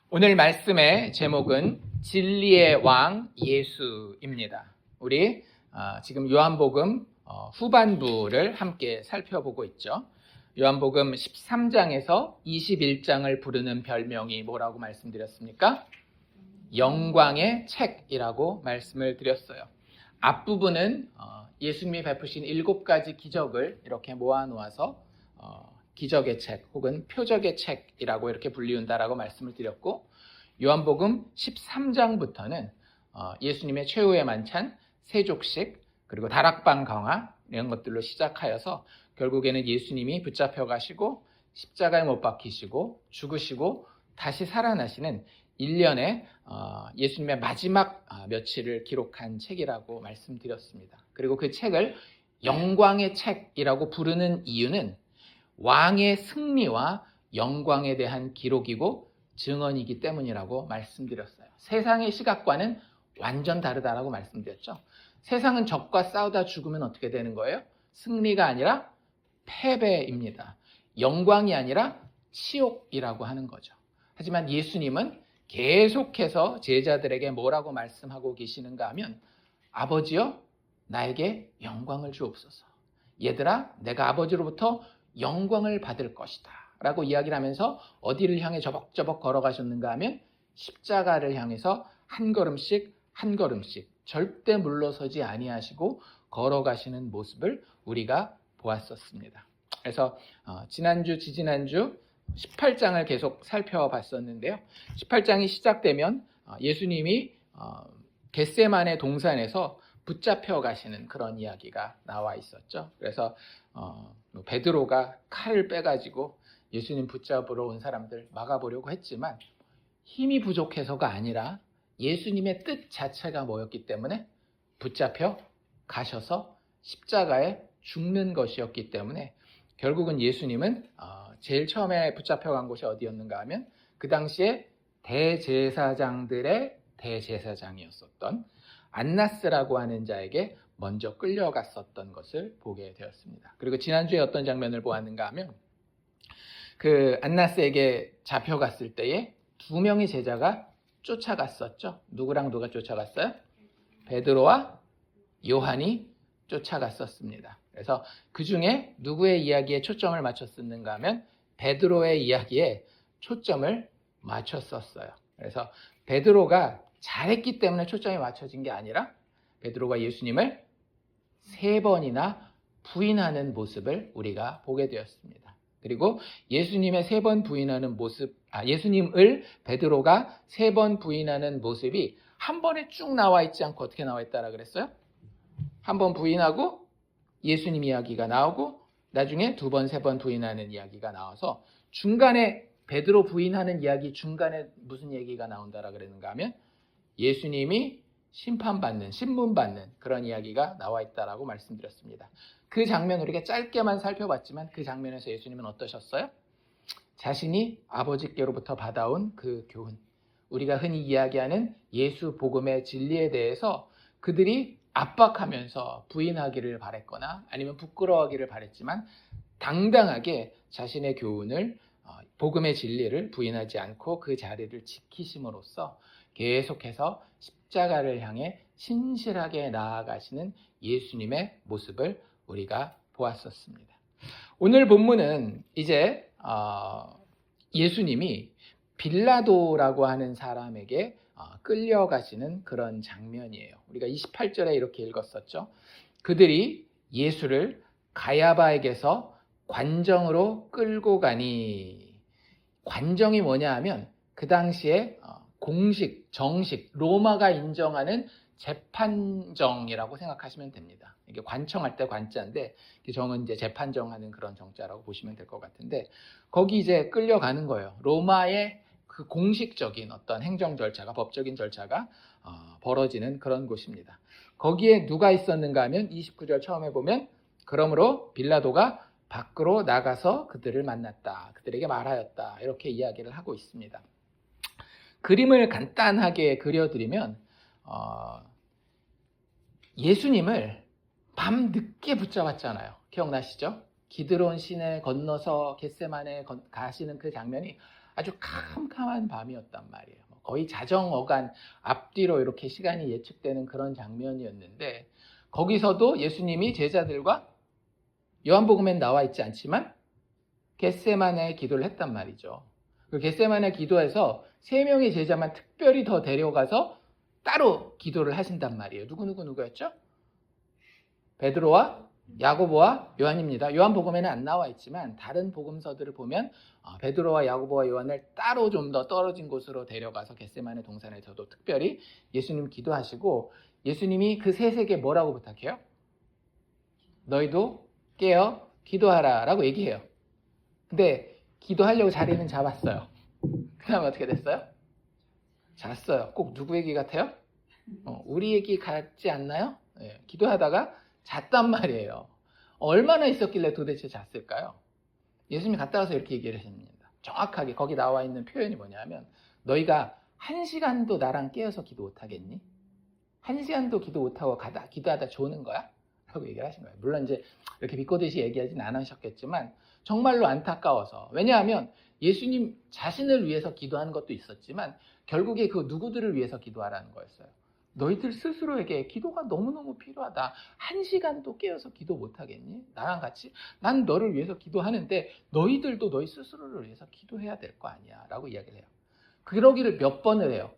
오늘 말씀의 제목은 진리의 왕 예수입니다. 우리 지금 요한복음 후반부를 함께 살펴보고 있죠. 요한복음 13장에서 21장을 부르는 별명이 뭐라고 말씀드렸습니까? 영광의 책이라고 말씀을 드렸어요. 앞부분은 예수님이 베푸신 7가지 기적을 이렇게 모아놓아서 기적의 책 혹은 표적의 책이라고 이렇게 불리운다라고 말씀을 드렸고, 요한복음 13장부터는 예수님의 최후의 만찬, 세족식, 그리고 다락방 강화 이런 것들로 시작하여서 결국에는 예수님이 붙잡혀 가시고 십자가에 못 박히시고 죽으시고 다시 살아나시는 1년의 예수님의 마지막 며칠을 기록한 책이라고 말씀드렸습니다. 그리고 그 책을 영광의 책이라고 부르는 이유는 왕의 승리와 영광에 대한 기록이고 증언이기 때문이라고 말씀드렸어요. 세상의 시각과는 완전 다르다라고 말씀드렸죠. 세상은 적과 싸우다 죽으면 어떻게 되는 거예요? 승리가 아니라 패배입니다. 영광이 아니라 치욕이라고 하는 거죠. 하지만 예수님은 계속해서 제자들에게 뭐라고 말씀하고 계시는가 하면, 아버지여 나에게 영광을 주옵소서. 얘들아 내가 아버지로부터 영광을 받을 것이다 라고 이야기를 하면서 어디를 향해 저벅저벅 걸어가셨는가 하면 십자가를 향해서 한 걸음씩 한 걸음씩 절대 물러서지 아니하시고 걸어가시는 모습을 우리가 보았었습니다. 그래서 지난주 지지난주 18장을 계속 살펴봤었는데요. 18장이 시작되면 예수님이 겟세마네 동산에서 붙잡혀 가시는 그런 이야기가 나와 있었죠. 그래서 베드로가 칼을 빼가지고 예수님 붙잡으러 온 사람들 막아보려고 했지만 힘이 부족해서가 아니라 예수님의 뜻 자체가 뭐였기 때문에 붙잡혀 가셔서 십자가에 죽는 것이었기 때문에 결국은 예수님은 제일 처음에 붙잡혀 간 곳이 어디였는가 하면 그 당시에 대제사장들의 대제사장이었었던 안나스라고 하는 자에게 먼저 끌려갔었던 것을 보게 되었습니다. 그리고 지난주에 어떤 장면을 보았는가 하면 그 안나스에게 잡혀갔을 때에 2명의 제자가 쫓아갔었죠. 누구랑 누가 쫓아갔어요? 베드로와 요한이 쫓아갔었습니다. 그래서 그 중에 누구의 이야기에 초점을 맞췄었는가 하면 베드로의 이야기에 초점을 맞췄었어요. 그래서 베드로가 잘했기 때문에 초점이 맞춰진 게 아니라 베드로가 예수님을 3번이나 부인하는 모습을 우리가 보게 되었습니다. 그리고 예수님의 3번 부인하는 모습, 예수님을 베드로가 3번 부인하는 모습이 한 번에 쭉 나와 있지 않고 어떻게 나와 있다라 그랬어요? 한 번 부인하고 예수님 이야기가 나오고 나중에 2번, 3번 부인하는 이야기가 나와서 중간에 베드로 부인하는 이야기 중간에 무슨 얘기가 나온다라 그랬는가 하면 예수님이 심판받는, 신문받는 그런 이야기가 나와 있다라고 말씀드렸습니다. 그 장면 우리가 짧게만 살펴봤지만 그 장면에서 예수님은 어떠셨어요? 자신이 아버지께로부터 받아온 그 교훈, 우리가 흔히 이야기하는 예수 복음의 진리에 대해서 그들이 압박하면서 부인하기를 바랬거나 아니면 부끄러워하기를 바랬지만 당당하게 자신의 교훈을, 복음의 진리를 부인하지 않고 그 자리를 지키심으로써 계속해서 십자가를 향해 신실하게 나아가시는 예수님의 모습을 우리가 보았었습니다. 오늘 본문은 이제 예수님이 빌라도라고 하는 사람에게 끌려가시는 그런 장면이에요. 우리가 28절에 이렇게 읽었었죠. 그들이 예수를 가야바에게서 관정으로 끌고 가니, 관정이 뭐냐 하면 그 당시에 공식, 정식, 로마가 인정하는 재판정이라고 생각하시면 됩니다. 이게 관청할 때 관자인데 정은 이제 재판정하는 그런 정자라고 보시면 될 것 같은데 거기 이제 끌려가는 거예요. 로마의 그 공식적인 어떤 행정 절차가, 법적인 절차가 벌어지는 그런 곳입니다. 거기에 누가 있었는가 하면 29절 처음에 보면 그러므로 빌라도가 밖으로 나가서 그들을 만났다, 그들에게 말하였다 이렇게 이야기를 하고 있습니다. 그림을 간단하게 그려드리면 예수님을 밤 늦게 붙잡았잖아요. 기억나시죠? 기드론 시내 건너서 겟세마네 가시는 그 장면이 아주 캄캄한 밤이었단 말이에요. 거의 자정어간 앞뒤로 이렇게 시간이 예측되는 그런 장면이었는데 거기서도 예수님이 제자들과 요한복음엔 나와 있지 않지만 겟세마네 기도를 했단 말이죠. 그 겟세마네 기도에서 3명의 제자만 특별히 더 데려가서 따로 기도를 하신단 말이에요. 누구였죠? 베드로와 야고보와 요한입니다. 요한복음에는 안 나와 있지만 다른 복음서들을 보면 베드로와 야고보와 요한을 따로 좀 더 떨어진 곳으로 데려가서 겟세마네 동산에서도 특별히 예수님 기도하시고 예수님이 그 셋에게 뭐라고 부탁해요? 너희도 깨어 기도하라 라고 얘기해요. 근데 기도하려고 자리는 잡았어요. 그 다음에 어떻게 됐어요? 잤어요. 꼭 누구 얘기 같아요? 우리 얘기 같지 않나요? 네, 기도하다가 잤단 말이에요. 얼마나 있었길래 도대체 잤을까요? 예수님이 갔다 와서 이렇게 얘기를 하십니다. 정확하게 거기 나와 있는 표현이 뭐냐면 너희가 1시간도 나랑 깨어서 기도 못하겠니? 1시간도 기도 못하고 기도하다 조는 거야? 라고 얘기를 하신 거예요. 물론 이제 이렇게 비꼬듯이 얘기하진 않으셨겠지만 정말로 안타까워서. 왜냐하면 예수님 자신을 위해서 기도하는 것도 있었지만 결국에 그 누구들을 위해서 기도하라는 거였어요. 너희들 스스로에게 기도가 너무너무 필요하다. 1시간도 깨어서 기도 못하겠니? 나랑 같이? 난 너를 위해서 기도하는데 너희들도 너희 스스로를 위해서 기도해야 될 거 아니야 라고 이야기를 해요. 그러기를 몇 번을 해요?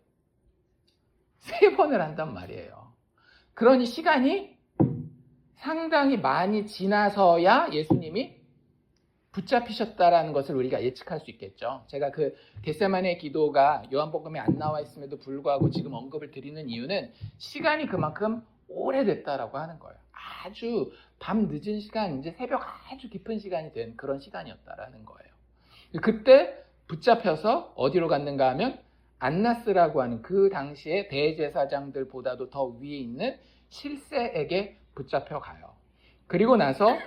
3번을 한단 말이에요. 그러니 시간이 상당히 많이 지나서야 예수님이 붙잡히셨다라는 것을 우리가 예측할 수 있겠죠. 제가 그 겟세마네 기도가 요한복음에 안 나와 있음에도 불구하고 지금 언급을 드리는 이유는 시간이 그만큼 오래됐다라고 하는 거예요. 아주 밤 늦은 시간, 이제 새벽 아주 깊은 시간이 된 그런 시간이었다라는 거예요. 그때 붙잡혀서 어디로 갔는가 하면 안나스라고 하는 그 당시에 대제사장들보다도 더 위에 있는 실세에게 붙잡혀 가요. 그리고 나서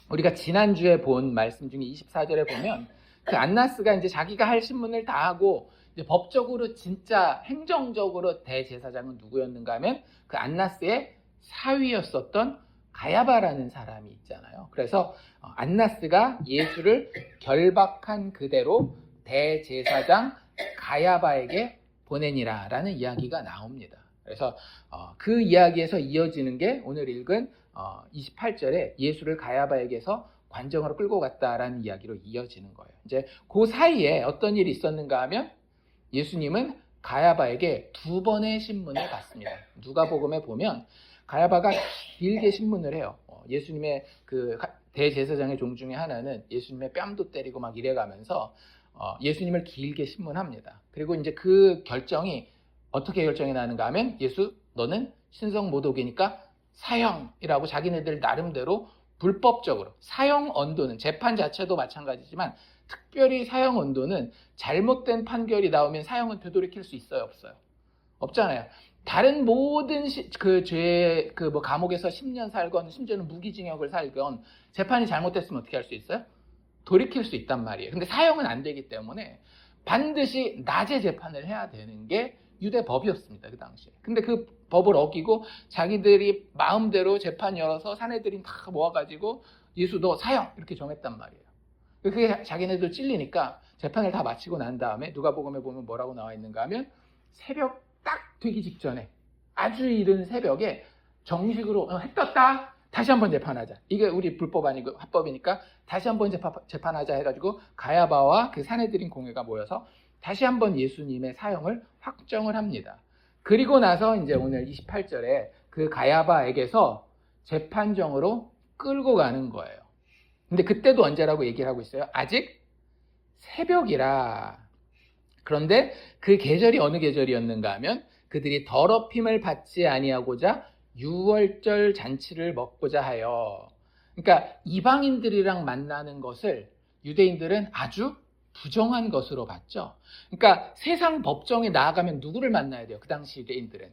우리가 지난주에 본 말씀 중에 24절에 보면 그 안나스가 이제 자기가 할 신문을 다 하고 이제 법적으로 진짜 행정적으로 대제사장은 누구였는가 하면 그 안나스의 사위였었던 가야바라는 사람이 있잖아요. 그래서 안나스가 예수를 결박한 그대로 대제사장 가야바에게 보내니라라는 이야기가 나옵니다. 그래서 그 이야기에서 이어지는 게 오늘 읽은 28절에 예수를 가야바에게서 관정으로 끌고 갔다라는 이야기로 이어지는 거예요. 이제 그 사이에 어떤 일이 있었는가 하면 예수님은 가야바에게 2번의 신문을 받습니다. 누가복음에 보면 가야바가 길게 신문을 해요. 예수님의 그 대제사장의 종 중에 하나는 예수님의 뺨도 때리고 막 이래가면서 예수님을 길게 신문합니다. 그리고 이제 그 결정이 어떻게 결정이 나는가 하면 예수 너는 신성 모독이니까 사형이라고 자기네들 나름대로 불법적으로 사형 언도는 재판 자체도 마찬가지지만 특별히 사형 언도는 잘못된 판결이 나오면 사형은 되돌이킬 수 있어요, 없어요? 없잖아요. 다른 모든 감옥에서 10년 살건 심지어는 무기징역을 살건 재판이 잘못됐으면 어떻게 할 수 있어요? 돌이킬 수 있단 말이에요. 근데 사형은 안 되기 때문에 반드시 낮에 재판을 해야 되는 게 유대 법이었습니다, 그 당시에. 근데 그 법을 어기고 자기들이 마음대로 재판 열어서 사내들이 다 모아가지고 예수 너 사형 이렇게 정했단 말이에요. 그게 자기네들 찔리니까 재판을 다 마치고 난 다음에 누가복음에 보면 뭐라고 나와 있는가 하면 새벽 딱 되기 직전에 아주 이른 새벽에 정식으로 해 떴다 다시 한번 재판하자. 이게 우리 불법 아니고 합법이니까 다시 한번 재판하자 해가지고 가야바와 그 사내들인 공회가 모여서 다시 한번 예수님의 사형을 확정을 합니다. 그리고 나서 이제 오늘 28절에 그 가야바에게서 재판정으로 끌고 가는 거예요. 근데 그때도 언제라고 얘기를 하고 있어요? 아직 새벽이라. 그런데 그 계절이 어느 계절이었는가 하면 그들이 더럽힘을 받지 아니하고자 유월절 잔치를 먹고자 하여. 그러니까 이방인들이랑 만나는 것을 유대인들은 아주 부정한 것으로 봤죠. 그러니까 세상 법정에 나아가면 누구를 만나야 돼요? 그 당시 유대인들은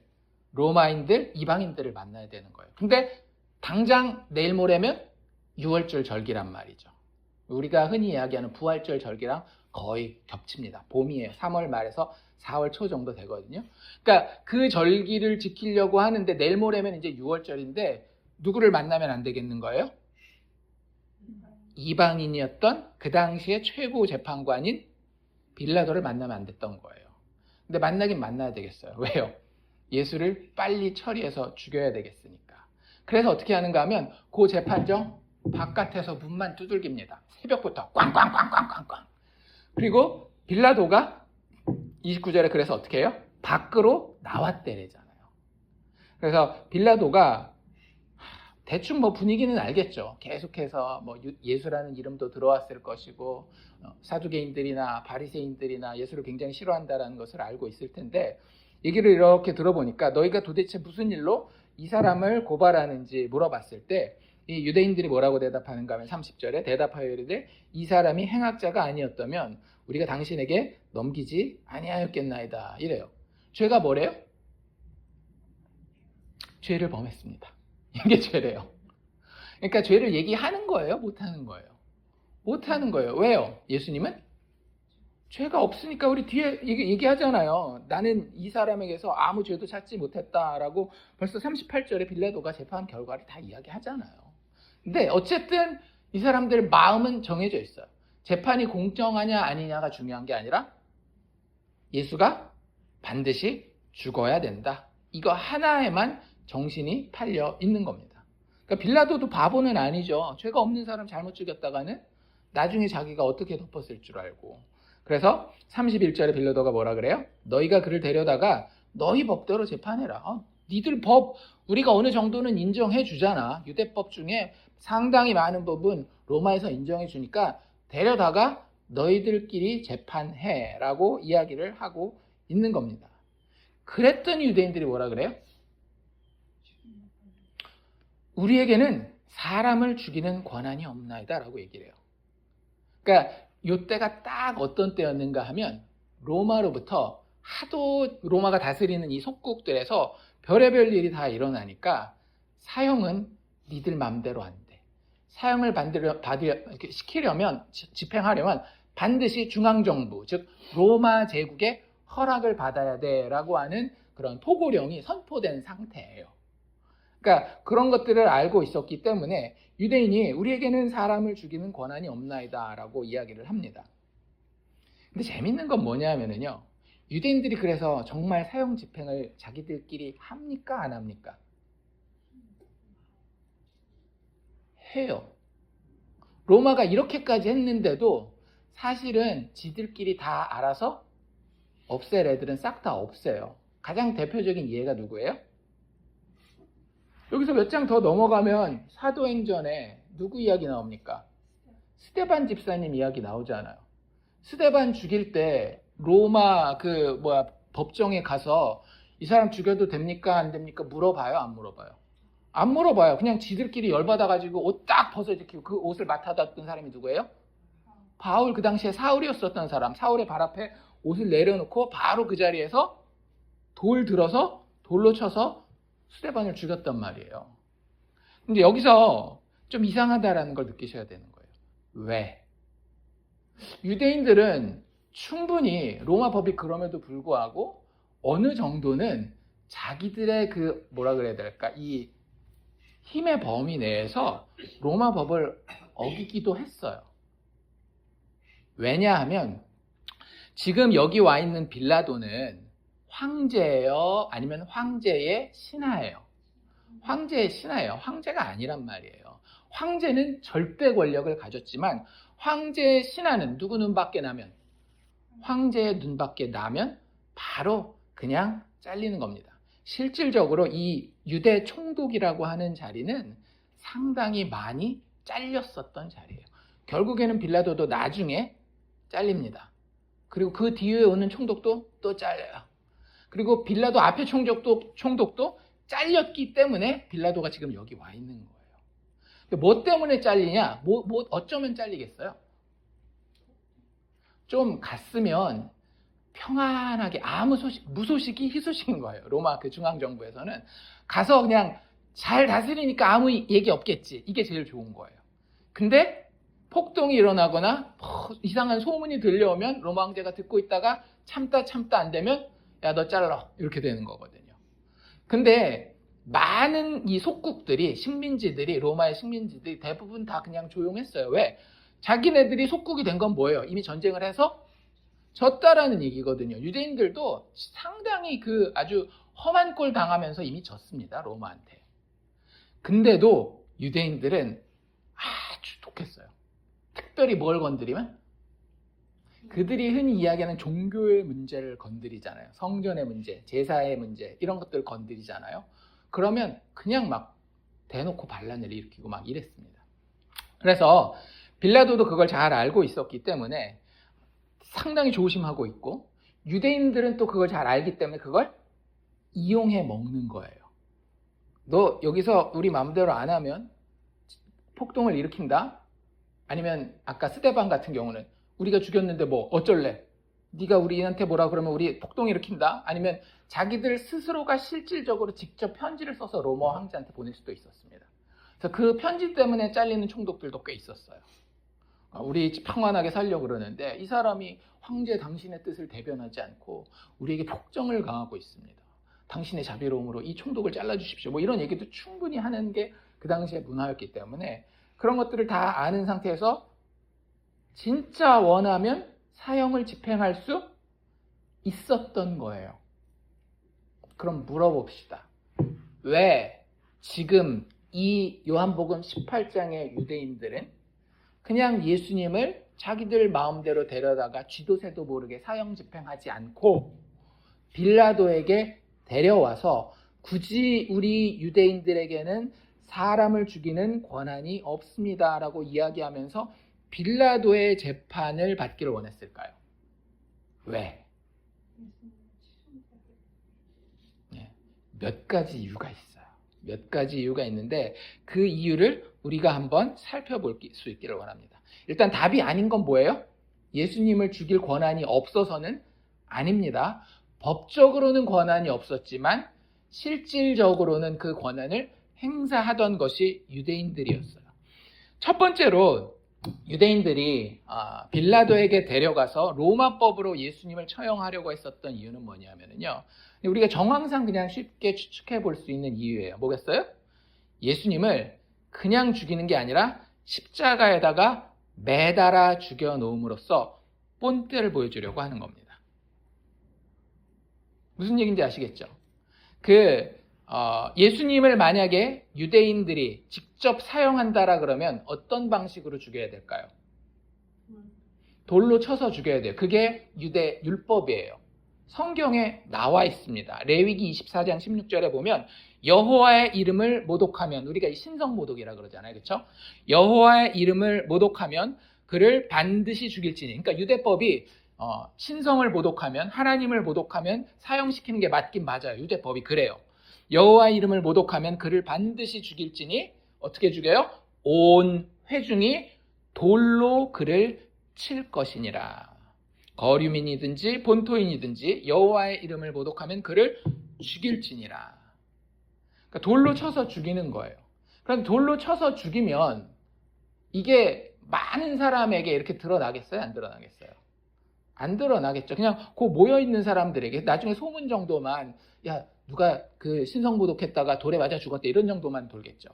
로마인들, 이방인들을 만나야 되는 거예요. 근데 당장 내일 모레면 유월절 절기란 말이죠. 우리가 흔히 이야기하는 부활절 절기랑 거의 겹칩니다. 봄이에요. 3월 말에서 4월 초 정도 되거든요. 그러니까 그 절기를 지키려고 하는데 내일 모레면 이제 유월절인데 누구를 만나면 안 되겠는 거예요? 이방인이었던 그 당시의 최고 재판관인 빌라도를 만나면 안 됐던 거예요. 근데 만나긴 만나야 되겠어요. 왜요? 예수를 빨리 처리해서 죽여야 되겠으니까. 그래서 어떻게 하는가 하면 그 재판정 바깥에서 문만 두들깁니다. 새벽부터 꽝꽝꽝꽝꽝꽝. 그리고 빌라도가 29절에 그래서 어떻게 해요? 밖으로 나왔대잖아요. 그래서 빌라도가 대충 뭐 분위기는 알겠죠. 계속해서 뭐 예수라는 이름도 들어왔을 것이고 사두개인들이나 바리새인들이나 예수를 굉장히 싫어한다라는 것을 알고 있을 텐데 얘기를 이렇게 들어보니까 너희가 도대체 무슨 일로 이 사람을 고발하는지 물어봤을 때 이 유대인들이 뭐라고 대답하는가 하면 30절에 대답하여 이르되 이 사람이 행악자가 아니었다면 우리가 당신에게 넘기지 아니하였겠나이다 이래요. 죄가 뭐래요? 죄를 범했습니다. 이게 죄래요. 그러니까 죄를 얘기하는 거예요? 못하는 거예요? 못하는 거예요. 왜요? 예수님은 죄가 없으니까 우리 뒤에 얘기하잖아요. 나는 이 사람에게서 아무 죄도 찾지 못했다라고 벌써 38절에 빌라도가 재판 결과를 다 이야기하잖아요. 근데 어쨌든 이 사람들 마음은 정해져 있어요. 재판이 공정하냐 아니냐가 중요한 게 아니라 예수가 반드시 죽어야 된다. 이거 하나에만 정신이 팔려 있는 겁니다. 그러니까 빌라도도 바보는 아니죠. 죄가 없는 사람 잘못 죽였다가는 나중에 자기가 어떻게 덮었을 줄 알고. 그래서 31절에 빌라도가 뭐라 그래요? 너희가 그를 데려다가 너희 법대로 재판해라. 니들 법 우리가 어느 정도는 인정해 주잖아. 유대법 중에 상당히 많은 법은 로마에서 인정해 주니까 데려다가 너희들끼리 재판해라고 이야기를 하고 있는 겁니다. 그랬더니 유대인들이 뭐라 그래요? 우리에게는 사람을 죽이는 권한이 없나이다 라고 얘기를 해요. 그러니까 이때가 딱 어떤 때였는가 하면 로마로부터 하도 로마가 다스리는 이 속국들에서 별의별 일이 다 일어나니까 사형은 니들 맘대로 안 돼. 사형을 시키려면 집행하려면 반드시 중앙정부 즉 로마 제국의 허락을 받아야 돼라고 하는 그런 토고령이 선포된 상태예요. 그러니까 그런 것들을 알고 있었기 때문에 유대인이 우리에게는 사람을 죽이는 권한이 없나이다 라고 이야기를 합니다. 근데 재밌는 건 뭐냐면요. 유대인들이 그래서 정말 사형 집행을 자기들끼리 합니까? 안 합니까? 해요. 로마가 이렇게까지 했는데도 사실은 지들끼리 다 알아서 없앨 애들은 싹 다 없애요. 가장 대표적인 예가 누구예요? 여기서 몇 장 더 넘어가면 사도행전에 누구 이야기 나옵니까? 스데반 집사님 이야기 나오잖아요. 스데반 죽일 때 로마 법정에 가서 이 사람 죽여도 됩니까? 안 됩니까? 물어봐요? 안 물어봐요? 안 물어봐요. 그냥 지들끼리 열받아가지고 옷 딱 벗어지키고 그 옷을 맡아뒀던 사람이 누구예요? 바울, 그 당시에 사울이었었던 사람. 사울의 발 앞에 옷을 내려놓고 바로 그 자리에서 돌로 쳐서 스데반을 죽였단 말이에요. 근데 여기서 좀 이상하다라는 걸 느끼셔야 되는 거예요. 왜? 유대인들은 충분히 로마 법이 그럼에도 불구하고 어느 정도는 자기들의 이 힘의 범위 내에서 로마 법을 어기기도 했어요. 왜냐하면 지금 여기 와 있는 빌라도는 황제예요? 아니면 황제의 신하예요? 황제의 신하예요. 황제가 아니란 말이에요. 황제는 절대 권력을 가졌지만 황제의 신하는 누구 눈밖에 나면? 황제의 눈밖에 나면 바로 그냥 잘리는 겁니다. 실질적으로 이 유대 총독이라고 하는 자리는 상당히 많이 잘렸었던 자리예요. 결국에는 빌라도도 나중에 잘립니다. 그리고 그 뒤에 오는 총독도 또 잘려요. 그리고 빌라도 앞에 총독도 잘렸기 때문에 빌라도가 지금 여기 와 있는 거예요. 뭐 때문에 잘리냐? 어쩌면 잘리겠어요? 좀 갔으면 평안하게 무소식이 희소식인 거예요. 로마 그 중앙정부에서는 가서 그냥 잘 다스리니까 아무 얘기 없겠지. 이게 제일 좋은 거예요. 근데 폭동이 일어나거나 이상한 소문이 들려오면 로마 황제가 듣고 있다가 참다 안 되면 야, 너 잘라. 이렇게 되는 거거든요. 근데 많은 이 속국들이 로마의 식민지들이 대부분 다 그냥 조용했어요. 왜? 자기네들이 속국이 된 건 뭐예요? 이미 전쟁을 해서 졌다라는 얘기거든요. 유대인들도 상당히 그 아주 험한 꼴 당하면서 이미 졌습니다. 로마한테. 근데도 유대인들은 아주 독했어요. 특별히 뭘 건드리면? 그들이 흔히 이야기하는 종교의 문제를 건드리잖아요. 성전의 문제, 제사의 문제 이런 것들을 건드리잖아요. 그러면 그냥 막 대놓고 반란을 일으키고 막 이랬습니다. 그래서 빌라도도 그걸 잘 알고 있었기 때문에 상당히 조심하고 있고, 유대인들은 또 그걸 잘 알기 때문에 그걸 이용해 먹는 거예요. 너 여기서 우리 마음대로 안 하면 폭동을 일으킨다? 아니면 아까 스데반 같은 경우는 우리가 죽였는데 뭐 어쩔래? 네가 우리한테 뭐라 그러면 우리 폭동 일으킨다? 아니면 자기들 스스로가 실질적으로 직접 편지를 써서 로마 황제한테 보낼 수도 있었습니다. 그래서 그 편지 때문에 잘리는 총독들도 꽤 있었어요. 우리 평안하게 살려고 그러는데 이 사람이 황제 당신의 뜻을 대변하지 않고 우리에게 폭정을 가하고 있습니다. 당신의 자비로움으로 이 총독을 잘라주십시오. 뭐 이런 얘기도 충분히 하는 게 그 당시의 문화였기 때문에 그런 것들을 다 아는 상태에서 진짜 원하면 사형을 집행할 수 있었던 거예요. 그럼 물어봅시다. 왜 지금 이 요한복음 18장의 유대인들은 그냥 예수님을 자기들 마음대로 데려다가 쥐도 새도 모르게 사형 집행하지 않고 빌라도에게 데려와서 굳이 우리 유대인들에게는 사람을 죽이는 권한이 없습니다라고 이야기하면서 빌라도의 재판을 받기를 원했을까요? 왜? 몇 가지 이유가 있어요. 몇 가지 이유가 있는데 그 이유를 우리가 한번 살펴볼 수 있기를 원합니다. 일단 답이 아닌 건 뭐예요? 예수님을 죽일 권한이 없어서는 아닙니다. 법적으로는 권한이 없었지만 실질적으로는 그 권한을 행사하던 것이 유대인들이었어요. 첫 번째로 유대인들이 빌라도에게 데려가서 로마법으로 예수님을 처형하려고 했었던 이유는 뭐냐면요. 우리가 정황상 그냥 쉽게 추측해 볼 수 있는 이유예요. 뭐겠어요? 예수님을 그냥 죽이는 게 아니라 십자가에다가 매달아 죽여 놓음으로써 본때를 보여주려고 하는 겁니다. 무슨 얘기인지 아시겠죠? 예수님을 만약에 유대인들이 직접 사형한다라 그러면 어떤 방식으로 죽여야 될까요? 돌로 쳐서 죽여야 돼요. 그게 유대 율법이에요. 성경에 나와 있습니다. 레위기 24장 16절에 보면 여호와의 이름을 모독하면, 우리가 신성 모독이라 그러잖아요. 그렇죠? 여호와의 이름을 모독하면 그를 반드시 죽일지니. 그러니까 유대법이 신성을 모독하면, 하나님을 모독하면 사형시키는 게 맞긴 맞아요. 유대법이 그래요. 여호와의 이름을 모독하면 그를 반드시 죽일지니 어떻게 죽여요? 온 회중이 돌로 그를 칠 것이니라. 거류민이든지 본토인이든지 여호와의 이름을 모독하면 그를 죽일지니라. 그러니까 돌로 쳐서 죽이는 거예요. 그럼 돌로 쳐서 죽이면 이게 많은 사람에게 이렇게 드러나겠어요? 안 드러나겠어요? 안 드러나겠죠. 그냥 그 모여있는 사람들에게 나중에 소문 정도만, 야 누가 그 신성모독했다가 돌에 맞아 죽었대, 이런 정도만 돌겠죠.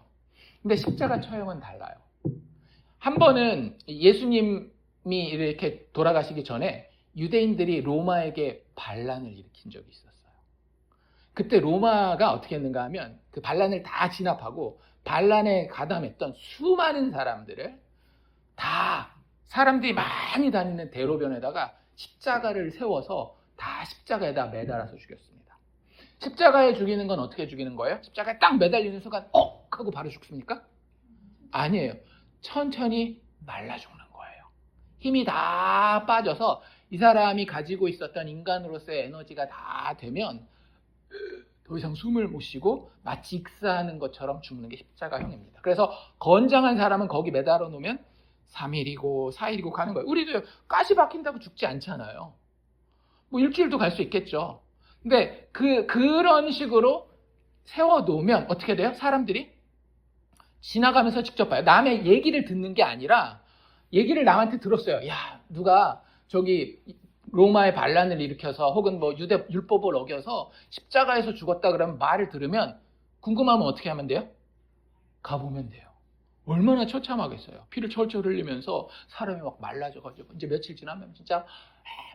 근데 십자가 처형은 달라요. 한 번은 예수님이 이렇게 돌아가시기 전에 유대인들이 로마에게 반란을 일으킨 적이 있었어요. 그때 로마가 어떻게 했는가 하면 그 반란을 다 진압하고 반란에 가담했던 수많은 사람들을 다 사람들이 많이 다니는 대로변에다가 십자가를 세워서 다 십자가에다 매달아서 죽였습니다. 십자가에 죽이는 건 어떻게 죽이는 거예요? 십자가에 딱 매달리는 순간 하고 바로 죽습니까? 아니에요. 천천히 말라 죽는 거예요. 힘이 다 빠져서 이 사람이 가지고 있었던 인간으로서의 에너지가 다 되면 더 이상 숨을 못 쉬고 마치 익사하는 것처럼 죽는 게 십자가형입니다. 그래서 건장한 사람은 거기 매달아 놓으면 3일이고 4일이고 가는 거예요. 우리도 가시 박힌다고 죽지 않잖아요. 뭐 일주일도 갈 수 있겠죠. 근데 그런 식으로 세워놓으면 어떻게 돼요? 사람들이 지나가면서 직접 봐요. 남의 얘기를 듣는 게 아니라 얘기를 남한테 들었어요. 야, 누가 저기 로마의 반란을 일으켜서 혹은 뭐 유대 율법을 어겨서 십자가에서 죽었다 그러면 말을 들으면 궁금하면 어떻게 하면 돼요? 가보면 돼요. 얼마나 처참하겠어요. 피를 철철 흘리면서 사람이 막 말라져가지고 이제 며칠 지나면 진짜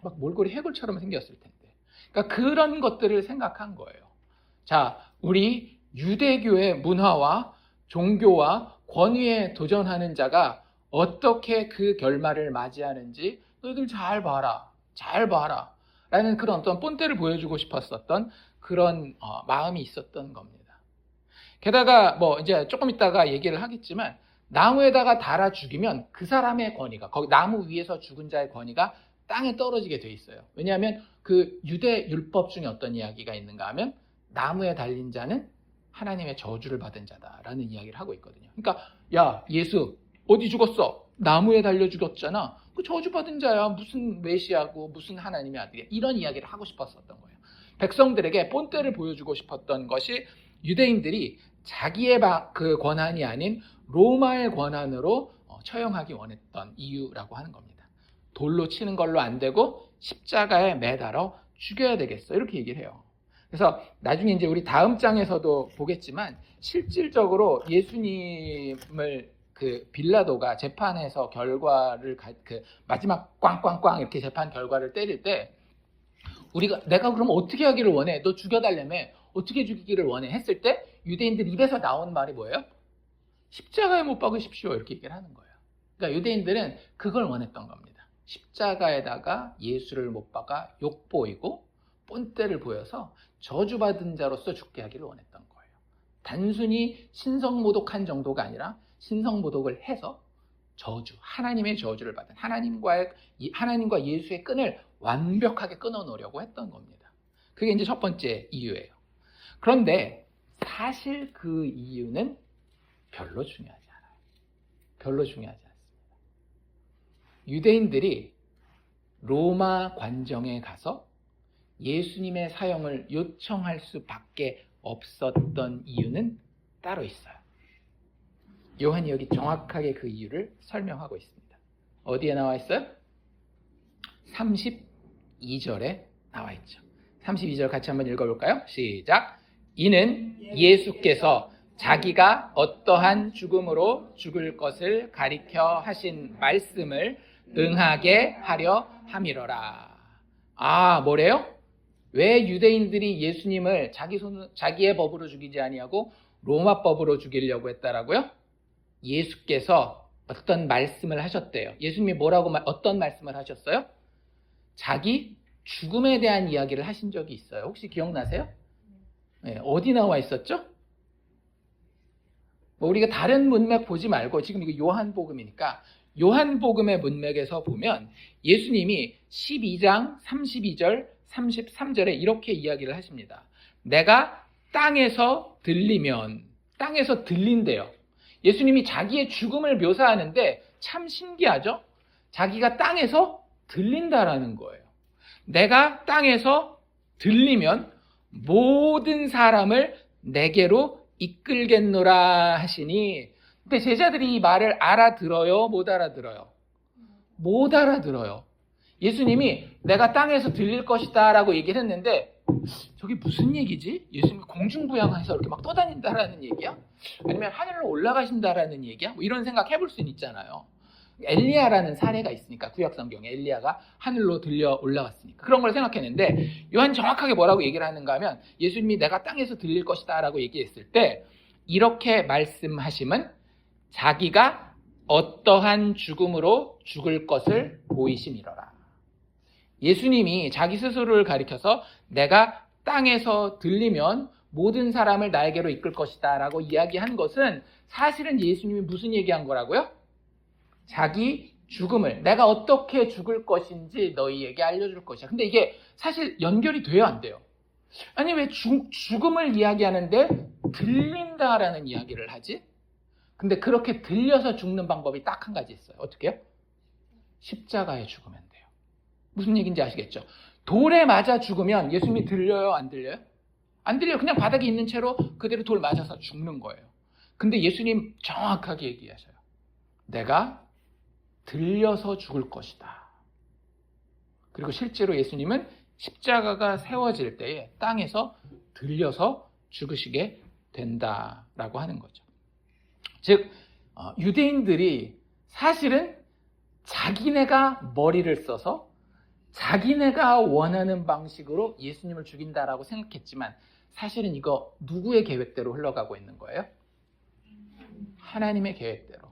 막 몰골이 해골처럼 생겼을 텐데. 그러니까 그런 것들을 생각한 거예요. 자, 우리 유대교의 문화와 종교와 권위에 도전하는 자가 어떻게 그 결말을 맞이하는지 너희들 잘 봐라. 잘 봐라. 라는 그런 어떤 본때를 보여주고 싶었었던 그런 마음이 있었던 겁니다. 게다가 뭐 이제 조금 있다가 얘기를 하겠지만 나무에다가 달아 죽이면 그 사람의 권위가, 거기 나무 위에서 죽은 자의 권위가 땅에 떨어지게 돼 있어요. 왜냐하면 그 유대 율법 중에 어떤 이야기가 있는가 하면 나무에 달린 자는 하나님의 저주를 받은 자다라는 이야기를 하고 있거든요. 그러니까 야, 예수 어디 죽었어? 나무에 달려 죽었잖아. 그 저주받은 자야. 무슨 메시아고 무슨 하나님의 아들이야. 이런 이야기를 하고 싶었었던 거예요. 백성들에게 본때를 보여주고 싶었던 것이 유대인들이 자기의 그 권한이 아닌 로마의 권한으로 처형하기 원했던 이유라고 하는 겁니다. 돌로 치는 걸로 안 되고 십자가에 매달아 죽여야 되겠어. 이렇게 얘기를 해요. 그래서 나중에 이제 우리 다음 장에서도 보겠지만 실질적으로 예수님을 그 빌라도가 재판에서 결과를 그 마지막 꽝꽝꽝 이렇게 재판 결과를 때릴 때 내가 그럼 어떻게 하기를 원해? 너 죽여달라며? 어떻게 죽이기를 원해? 했을 때 유대인들 입에서 나온 말이 뭐예요? 십자가에 못 박으십시오. 이렇게 얘기를 하는 거예요. 그러니까 유대인들은 그걸 원했던 겁니다. 십자가에다가 예수를 못 박아 욕보이고 본때를 보여서 저주받은 자로서 죽게 하기를 원했던 거예요. 단순히 신성모독한 정도가 아니라 신성모독을 해서 하나님의 저주를 받은 하나님과 예수의 끈을 완벽하게 끊어놓으려고 했던 겁니다. 그게 이제 첫 번째 이유예요. 그런데 사실 그 이유는 별로 중요하지 않아요. 별로 중요하지 않습니다. 유대인들이 로마 관정에 가서 예수님의 사형을 요청할 수밖에 없었던 이유는 따로 있어요. 요한이 여기 정확하게 그 이유를 설명하고 있습니다. 어디에 나와 있어요? 32절에 나와 있죠. 32절 같이 한번 읽어볼까요? 시작. 이는 예수께서 자기가 어떠한 죽음으로 죽을 것을 가리켜 하신 말씀을 응하게 하려 함이로라. 뭐래요? 왜 유대인들이 예수님을 자기의 법으로 죽이지 아니하고 로마 법으로 죽이려고 했다라고요? 예수께서 어떤 말씀을 하셨대요. 예수님이 어떤 말씀을 하셨어요? 자기 죽음에 대한 이야기를 하신 적이 있어요. 혹시 기억나세요? 네, 어디 나와 있었죠? 우리가 다른 문맥 보지 말고 지금 이거 요한복음이니까 요한복음의 문맥에서 보면 예수님이 12장 32절 33절에 이렇게 이야기를 하십니다. 내가 땅에서 들린대요. 예수님이 자기의 죽음을 묘사하는데 참 신기하죠? 자기가 땅에서 들린다라는 거예요. 내가 땅에서 들리면 모든 사람을 내게로 이끌겠노라 하시니, 근데 제자들이 이 말을 알아들어요? 못 알아들어요? 못 알아들어요. 예수님이 내가 땅에서 들릴 것이다 라고 얘기를 했는데 저게 무슨 얘기지? 예수님이 공중부양해서 이렇게 막 떠다닌다라는 얘기야? 아니면 하늘로 올라가신다라는 얘기야? 뭐 이런 생각 해볼 수는 있잖아요. 엘리야라는 사례가 있으니까 구약성경에 엘리야가 하늘로 들려 올라갔으니까 그런 걸 생각했는데 요한 정확하게 뭐라고 얘기를 하는가 하면 예수님이 내가 땅에서 들릴 것이다 라고 얘기했을 때 이렇게 말씀하심은 자기가 어떠한 죽음으로 죽을 것을 보이심이로라. 예수님이 자기 스스로를 가리켜서 내가 땅에서 들리면 모든 사람을 나에게로 이끌 것이다 라고 이야기한 것은 사실은 예수님이 무슨 얘기한 거라고요? 자기 죽음을, 내가 어떻게 죽을 것인지 너희에게 알려줄 것이야. 근데 이게 사실 연결이 돼요, 안 돼요? 아니, 왜 죽음을 이야기하는데 들린다라는 이야기를 하지? 근데 그렇게 들려서 죽는 방법이 딱 한 가지 있어요. 어떻게 해요? 십자가에 죽으면 돼요. 무슨 얘기인지 아시겠죠? 돌에 맞아 죽으면 예수님이 들려요, 안 들려요? 안 들려요. 그냥 바닥에 있는 채로 그대로 돌 맞아서 죽는 거예요. 근데 예수님 정확하게 얘기하셔요. 내가 들려서 죽을 것이다. 그리고 실제로 예수님은 십자가가 세워질 때에 땅에서 들려서 죽으시게 된다라고 하는 거죠. 즉 유대인들이 사실은 자기네가 머리를 써서 자기네가 원하는 방식으로 예수님을 죽인다라고 생각했지만 사실은 이거 누구의 계획대로 흘러가고 있는 거예요? 하나님의 계획대로,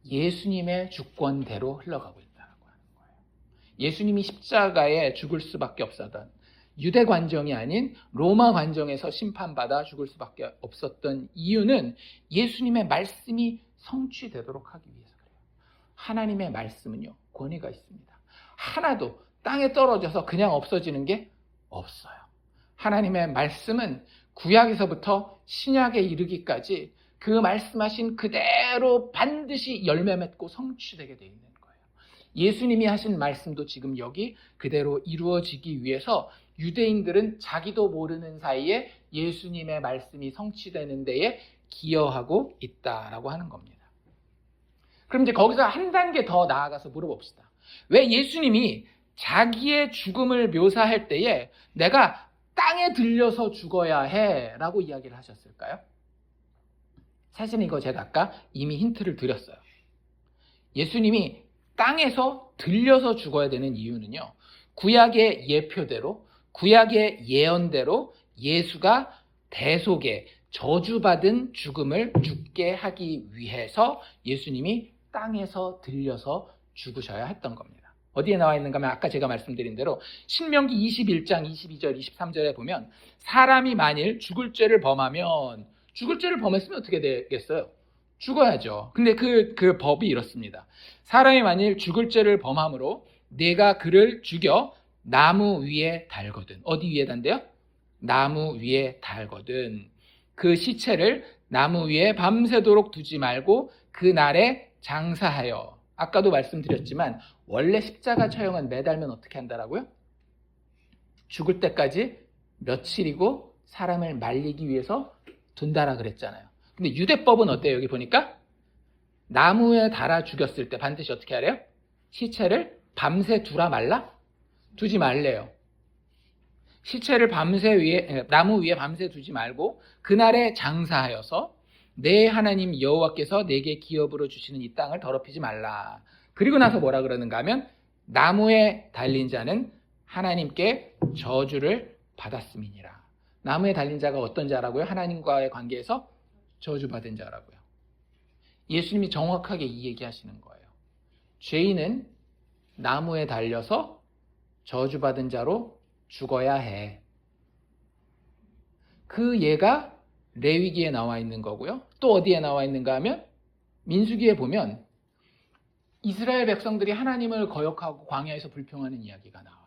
예수님의 주권대로 흘러가고 있다고 하는 거예요. 예수님이 십자가에 죽을 수밖에 없었던, 유대 관정이 아닌 로마 관정에서 심판받아 죽을 수밖에 없었던 이유는 예수님의 말씀이 성취되도록 하기 위해서 그래요. 하나님의 말씀은요, 권위가 있습니다. 하나도 땅에 떨어져서 그냥 없어지는 게 없어요. 하나님의 말씀은 구약에서부터 신약에 이르기까지 그 말씀하신 그대로 반드시 열매 맺고 성취되게 되어 있는 거예요. 예수님이 하신 말씀도 지금 여기 그대로 이루어지기 위해서 유대인들은 자기도 모르는 사이에 예수님의 말씀이 성취되는 데에 기여하고 있다라고 하는 겁니다. 그럼 이제 거기서 한 단계 더 나아가서 물어봅시다. 왜 예수님이 자기의 죽음을 묘사할 때에 내가 땅에 들려서 죽어야 해 라고 이야기를 하셨을까요? 사실은 이거 제가 아까 이미 힌트를 드렸어요. 예수님이 땅에서 들려서 죽어야 되는 이유는요, 구약의 예표대로, 구약의 예언대로 예수가 대속의 저주받은 죽음을 죽게 하기 위해서 예수님이 땅에서 들려서 죽으셔야 했던 겁니다. 어디에 나와 있는가 하면 아까 제가 말씀드린 대로 신명기 21장 22절 23절에 보면 사람이 만일 죽을 죄를 범하면, 죽을 죄를 범했으면 어떻게 되겠어요? 죽어야죠. 근데 그 법이 이렇습니다. 사람이 만일 죽을 죄를 범함으로 내가 그를 죽여 나무 위에 달거든. 어디 위에 단대요? 나무 위에 달거든. 그 시체를 나무 위에 밤새도록 두지 말고 그날에 장사하여. 아까도 말씀드렸지만 원래 십자가 처형은 매달면 어떻게 한다라고요? 죽을 때까지 며칠이고 사람을 말리기 위해서 둔다라 그랬잖아요. 근데 유대법은 어때요? 여기 보니까 나무에 달아 죽였을 때 반드시 어떻게 하래요? 시체를 밤새 두라 말라? 두지 말래요. 시체를 나무 위에 밤새 두지 말고 그날에 장사하여서 내 하나님 여호와께서 내게 기업으로 주시는 이 땅을 더럽히지 말라. 그리고 나서 뭐라 그러는가 하면 나무에 달린 자는 하나님께 저주를 받았음이니라. 나무에 달린 자가 어떤 자라고요? 하나님과의 관계에서 저주받은 자라고요. 예수님이 정확하게 이 얘기하시는 거예요. 죄인은 나무에 달려서 저주받은 자로 죽어야 해. 그 예가 레위기에 나와 있는 거고요. 또 어디에 나와 있는가 하면 민수기에 보면 이스라엘 백성들이 하나님을 거역하고 광야에서 불평하는 이야기가 나와요.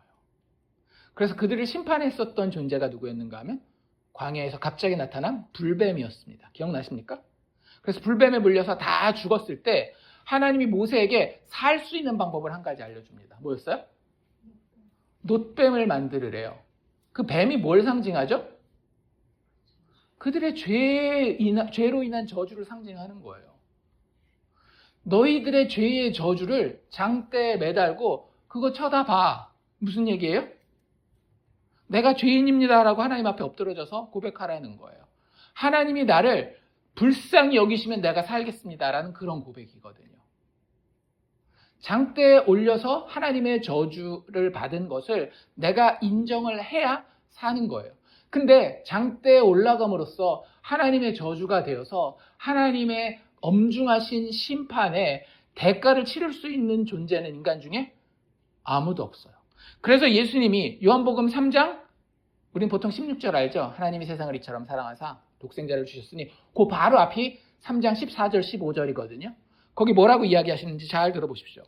그래서 그들을 심판했었던 존재가 누구였는가 하면 광야에서 갑자기 나타난 불뱀이었습니다. 기억나십니까? 그래서 불뱀에 물려서 다 죽었을 때 하나님이 모세에게 살 수 있는 방법을 한 가지 알려줍니다. 뭐였어요? 놋뱀을 만들으래요. 그 뱀이 뭘 상징하죠? 그들의 죄로 인한 저주를 상징하는 거예요. 너희들의 죄의 저주를 장대에 매달고 그거 쳐다봐. 무슨 얘기예요? 내가 죄인입니다라고 하나님 앞에 엎드러져서 고백하라는 거예요. 하나님이 나를 불쌍히 여기시면 내가 살겠습니다라는 그런 고백이거든요. 장대에 올려서 하나님의 저주를 받은 것을 내가 인정을 해야 사는 거예요. 근데 장대에 올라감으로써 하나님의 저주가 되어서 하나님의 엄중하신 심판에 대가를 치를 수 있는 존재는 인간 중에 아무도 없어요. 그래서 예수님이 요한복음 3장, 우린 보통 16절 알죠? 하나님이 세상을 이처럼 사랑하사 독생자를 주셨으니 그 바로 앞이 3장 14절 15절이거든요. 거기 뭐라고 이야기하시는지 잘 들어보십시오.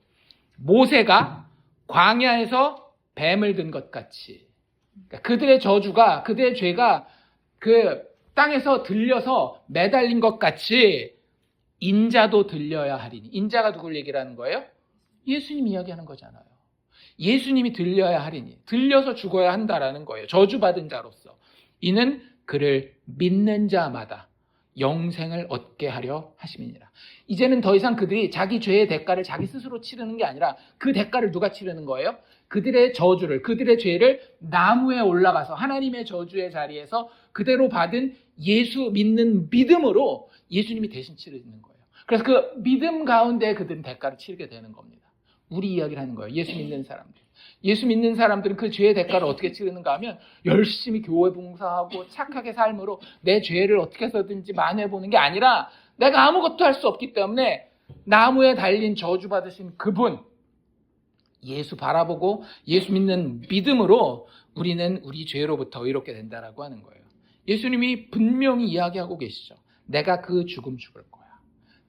모세가 광야에서 뱀을 든 것 같이, 그러니까 그들의 저주가, 그들의 죄가 그 땅에서 들려서 매달린 것 같이 인자도 들려야 하리니. 인자가 누굴 얘기를 하는 거예요? 예수님 이야기하는 거잖아요. 예수님이 들려야 하리니, 들려서 죽어야 한다라는 거예요. 저주받은 자로서. 이는 그를 믿는 자마다 영생을 얻게 하려 하심이니라. 이제는 더 이상 그들이 자기 죄의 대가를 자기 스스로 치르는 게 아니라 그 대가를 누가 치르는 거예요? 그들의 저주를, 그들의 죄를 나무에 올라가서 하나님의 저주의 자리에서 그대로 받은 예수 믿는 믿음으로 예수님이 대신 치르는 거예요. 그래서 그 믿음 가운데 그들은 대가를 치르게 되는 겁니다. 우리 이야기를 하는 거예요. 예수 믿는 사람들. 예수 믿는 사람들은 그 죄의 대가를 어떻게 치르는가 하면 열심히 교회 봉사하고 착하게 삶으로 내 죄를 어떻게 해서든지 만회해보는 게 아니라 내가 아무것도 할 수 없기 때문에 나무에 달린 저주받으신 그분, 예수 바라보고 예수 믿는 믿음으로 우리는 우리 죄로부터 의롭게 된다라고 하는 거예요. 예수님이 분명히 이야기하고 계시죠. 내가 그 죽음 죽을 거야.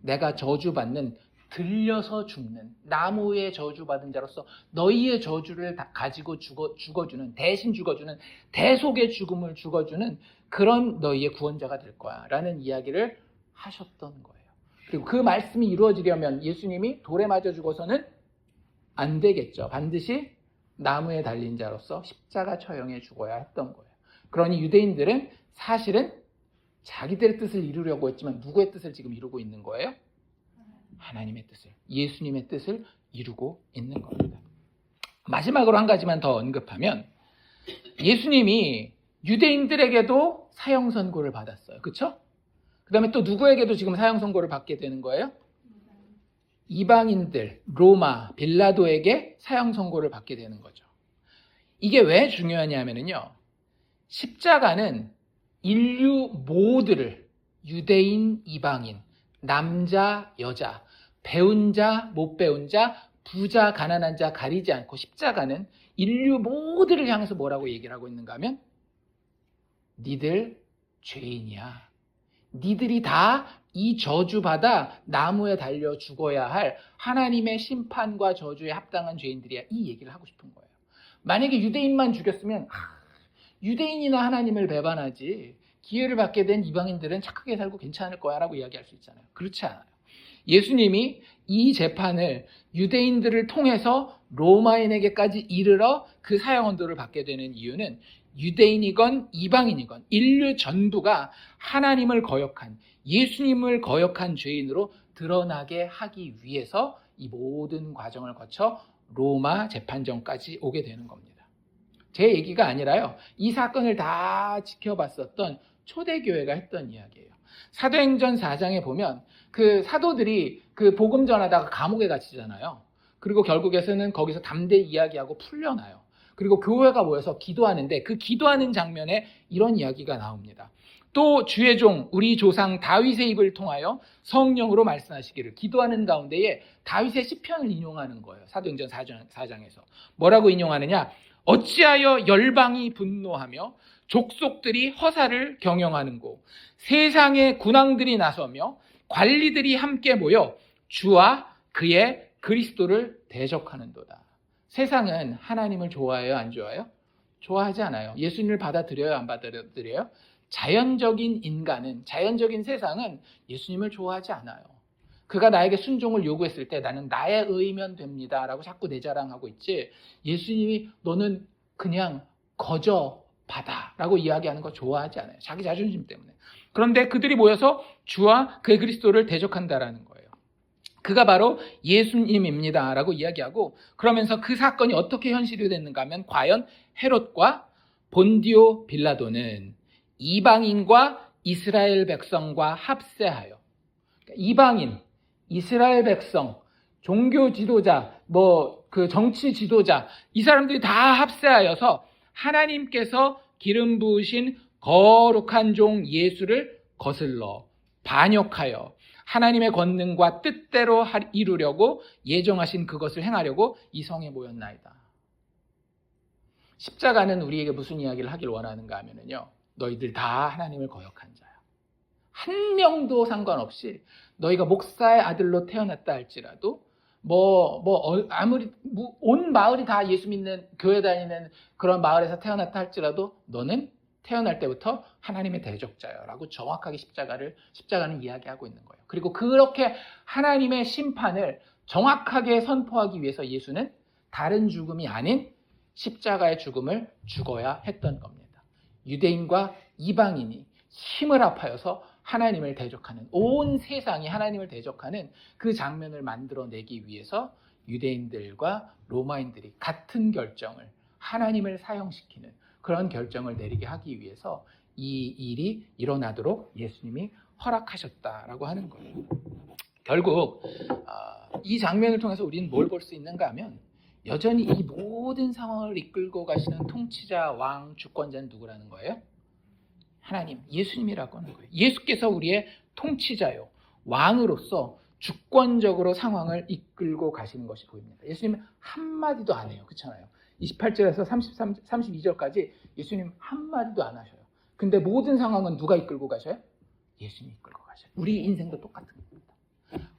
내가 저주받는, 들려서 죽는, 나무에 저주받은 자로서 너희의 저주를 다 가지고 죽어주는, 대신 죽어주는, 대속의 죽음을 죽어주는 그런 너희의 구원자가 될 거야 라는 이야기를 하셨던 거예요. 그리고 그 말씀이 이루어지려면 예수님이 돌에 맞아 죽어서는 안 되겠죠. 반드시 나무에 달린 자로서 십자가 처형해 죽어야 했던 거예요. 그러니 유대인들은 사실은 자기들의 뜻을 이루려고 했지만 누구의 뜻을 지금 이루고 있는 거예요? 하나님의 뜻을, 예수님의 뜻을 이루고 있는 겁니다. 마지막으로 한 가지만 더 언급하면 예수님이 유대인들에게도 사형 선고를 받았어요. 그렇죠? 그 다음에 또 누구에게도 지금 사형 선고를 받게 되는 거예요? 이방인들, 로마, 빌라도에게 사형 선고를 받게 되는 거죠. 이게 왜 중요하냐면요. 십자가는 인류 모두를, 유대인, 이방인, 남자, 여자, 배운 자, 못 배운 자, 부자, 가난한 자 가리지 않고 십자가는 인류 모두를 향해서 뭐라고 얘기를 하고 있는가 하면 니들 죄인이야. 니들이 다 이 저주받아 나무에 달려 죽어야 할 하나님의 심판과 저주에 합당한 죄인들이야. 이 얘기를 하고 싶은 거예요. 만약에 유대인만 죽였으면 유대인이나 하나님을 배반하지 기회를 받게 된 이방인들은 착하게 살고 괜찮을 거야 라고 이야기할 수 있잖아요. 그렇지 않아요. 예수님이 이 재판을 유대인들을 통해서 로마인에게까지 이르러 그 사형 언도를 받게 되는 이유는 유대인이건 이방인이건 인류 전부가 하나님을 거역한, 예수님을 거역한 죄인으로 드러나게 하기 위해서 이 모든 과정을 거쳐 로마 재판정까지 오게 되는 겁니다. 제 얘기가 아니라요. 이 사건을 다 지켜봤었던 초대교회가 했던 이야기예요. 사도행전 4장에 보면 그 사도들이 그 복음 전하다가 감옥에 갇히잖아요. 그리고 결국에서는 거기서 담대히 이야기하고 풀려나요. 그리고 교회가 모여서 기도하는데 그 기도하는 장면에 이런 이야기가 나옵니다. 또 주의 종 우리 조상 다윗의 입을 통하여 성령으로 말씀하시기를, 기도하는 가운데에 다윗의 시편을 인용하는 거예요. 사도행전 4장에서 뭐라고 인용하느냐? 어찌하여 열방이 분노하며 족속들이 허사를 경영하는고 세상의 군왕들이 나서며 관리들이 함께 모여 주와 그의 그리스도를 대적하는도다. 세상은 하나님을 좋아해요, 안 좋아해요? 좋아하지 않아요. 예수님을 받아들여요, 안 받아들여요? 자연적인 인간은, 자연적인 세상은 예수님을 좋아하지 않아요. 그가 나에게 순종을 요구했을 때 나는 나의 의면 됩니다 라고 자꾸 내 자랑하고 있지, 예수님이 너는 그냥 거저 받아 라고 이야기하는 거 좋아하지 않아요. 자기 자존심 때문에. 그런데 그들이 모여서 주와 그의 그리스도를 대적한다라는 거예요. 그가 바로 예수님입니다 라고 이야기하고, 그러면서 그 사건이 어떻게 현실이 됐는가 하면 과연 헤롯과 본디오 빌라도는 이방인과 이스라엘 백성과 합세하여, 이방인, 이스라엘 백성, 종교 지도자, 그 정치 지도자, 이 사람들이 다 합세하여서 하나님께서 기름 부으신 거룩한 종 예수를 거슬러 반역하여 하나님의 권능과 뜻대로 이루려고 예정하신 그것을 행하려고 이 성에 모였나이다. 십자가는 우리에게 무슨 이야기를 하길 원하는가 하면요, 너희들 다 하나님을 거역한 자야. 한 명도 상관없이 너희가 목사의 아들로 태어났다 할지라도 아무리 온 마을이 다 예수 믿는 교회 다니는 그런 마을에서 태어났다 할지라도 너는 태어날 때부터 하나님의 대적자야라고 정확하게 십자가는 이야기하고 있는 거예요. 그리고 그렇게 하나님의 심판을 정확하게 선포하기 위해서 예수는 다른 죽음이 아닌 십자가의 죽음을 죽어야 했던 겁니다. 유대인과 이방인이 힘을 합하여서 하나님을 대적하는, 온 세상이 하나님을 대적하는 그 장면을 만들어내기 위해서 유대인들과 로마인들이 같은 결정을, 하나님을 사형시키는 그런 결정을 내리게 하기 위해서 이 일이 일어나도록 예수님이 허락하셨다라고 하는 거예요. 결국 이 장면을 통해서 우리는 뭘 볼 수 있는가 하면 여전히 이 모든 상황을 이끌고 가시는 통치자, 왕, 주권자는 누구라는 거예요? 하나님, 예수님이라고 하는 거예요. 예수께서 우리의 통치자요, 왕으로서 주권적으로 상황을 이끌고 가시는 것이 보입니다. 예수님은 한마디도 안 해요. 그렇잖아요. 28절에서 32절까지 예수님 한마디도 안 하셔요. 근데 모든 상황은 누가 이끌고 가셔요? 예수님이 이끌고 가셔요. 우리 인생도 똑같은 겁니다.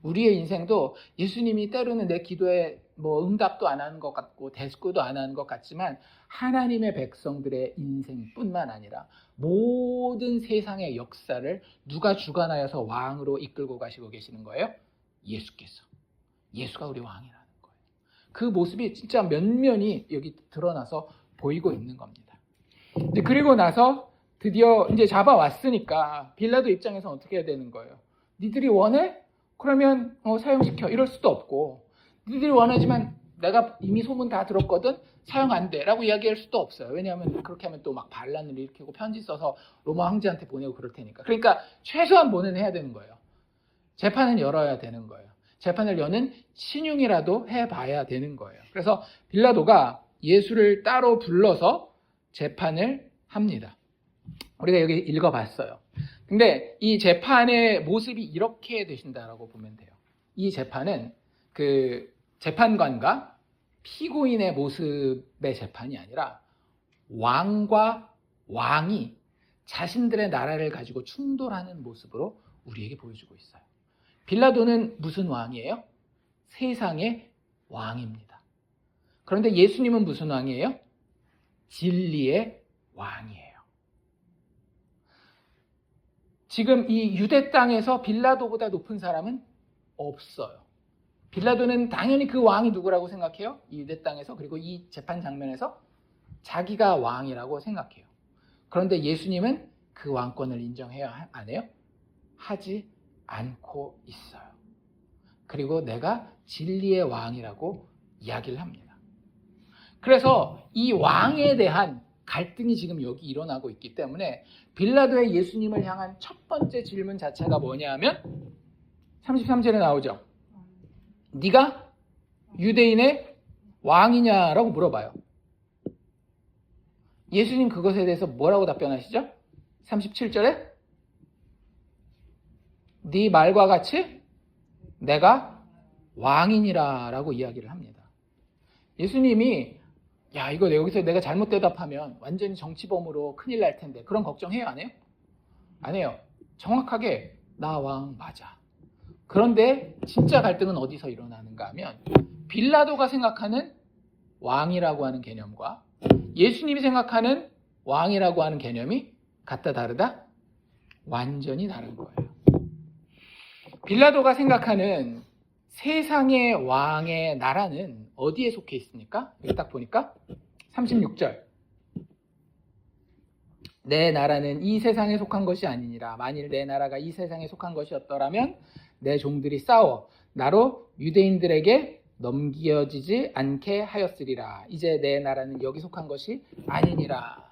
우리의 인생도 예수님이 때로는 내 기도에 응답도 안 하는 것 같고 대꾸도 안 하는 것 같지만 하나님의 백성들의 인생뿐만 아니라 모든 세상의 역사를 누가 주관하여서 왕으로 이끌고 가시고 계시는 거예요? 예수께서. 예수가 우리 왕이라는 거예요. 그 모습이 진짜 면면이 여기 드러나서 보이고 있는 겁니다. 그리고 나서 드디어 이제 잡아왔으니까 빌라도 입장에서 어떻게 해야 되는 거예요? 니들이 원해? 그러면 사형시켜. 이럴 수도 없고, 니들이 원하지만 내가 이미 소문 다 들었거든, 사형 안 돼 라고 이야기할 수도 없어요. 왜냐하면 그렇게 하면 또 막 반란을 일으키고 편지 써서 로마 황제한테 보내고 그럴 테니까. 그러니까 최소한 뭐는 해야 되는 거예요. 재판은 열어야 되는 거예요. 재판을 여는 신용이라도 해봐야 되는 거예요. 그래서 빌라도가 예수를 따로 불러서 재판을 합니다. 우리가 여기 읽어봤어요. 근데 이 재판의 모습이 이렇게 되신다라고 보면 돼요. 이 재판은 그 재판관과 피고인의 모습의 재판이 아니라 왕과 왕이 자신들의 나라를 가지고 충돌하는 모습으로 우리에게 보여주고 있어요. 빌라도는 무슨 왕이에요? 세상의 왕입니다. 그런데 예수님은 무슨 왕이에요? 진리의 왕이에요. 지금 이 유대 땅에서 빌라도보다 높은 사람은 없어요. 빌라도는 당연히 그 왕이 누구라고 생각해요? 이 유대 땅에서. 그리고 이 재판 장면에서 자기가 왕이라고 생각해요. 그런데 예수님은 그 왕권을 인정해야 안 해요? 하지 않고 있어요. 그리고 내가 진리의 왕이라고 이야기를 합니다. 그래서 이 왕에 대한 갈등이 지금 여기 일어나고 있기 때문에 빌라도의 예수님을 향한 첫 번째 질문 자체가 뭐냐 하면 33절에 나오죠. 네가 유대인의 왕이냐라고 물어봐요. 예수님 그것에 대해서 뭐라고 답변하시죠? 37절에 네 말과 같이 내가 왕이니라 라고 이야기를 합니다. 예수님이 야, 이거 여기서 내가 잘못 대답하면 완전히 정치범으로 큰일 날 텐데 그런 걱정해요? 안 해요? 안 해요. 정확하게 나 왕 맞아. 그런데 진짜 갈등은 어디서 일어나는가 하면 빌라도가 생각하는 왕이라고 하는 개념과 예수님이 생각하는 왕이라고 하는 개념이 같다 다르다? 완전히 다른 거예요. 빌라도가 생각하는 세상의 왕의 나라는 어디에 속해 있습니까? 여기 딱 보니까 36절. 내 나라는 이 세상에 속한 것이 아니니라. 만일 내 나라가 이 세상에 속한 것이었더라면 내 종들이 싸워 나로 유대인들에게 넘겨지지 않게 하였으리라. 이제 내 나라는 여기 속한 것이 아니니라.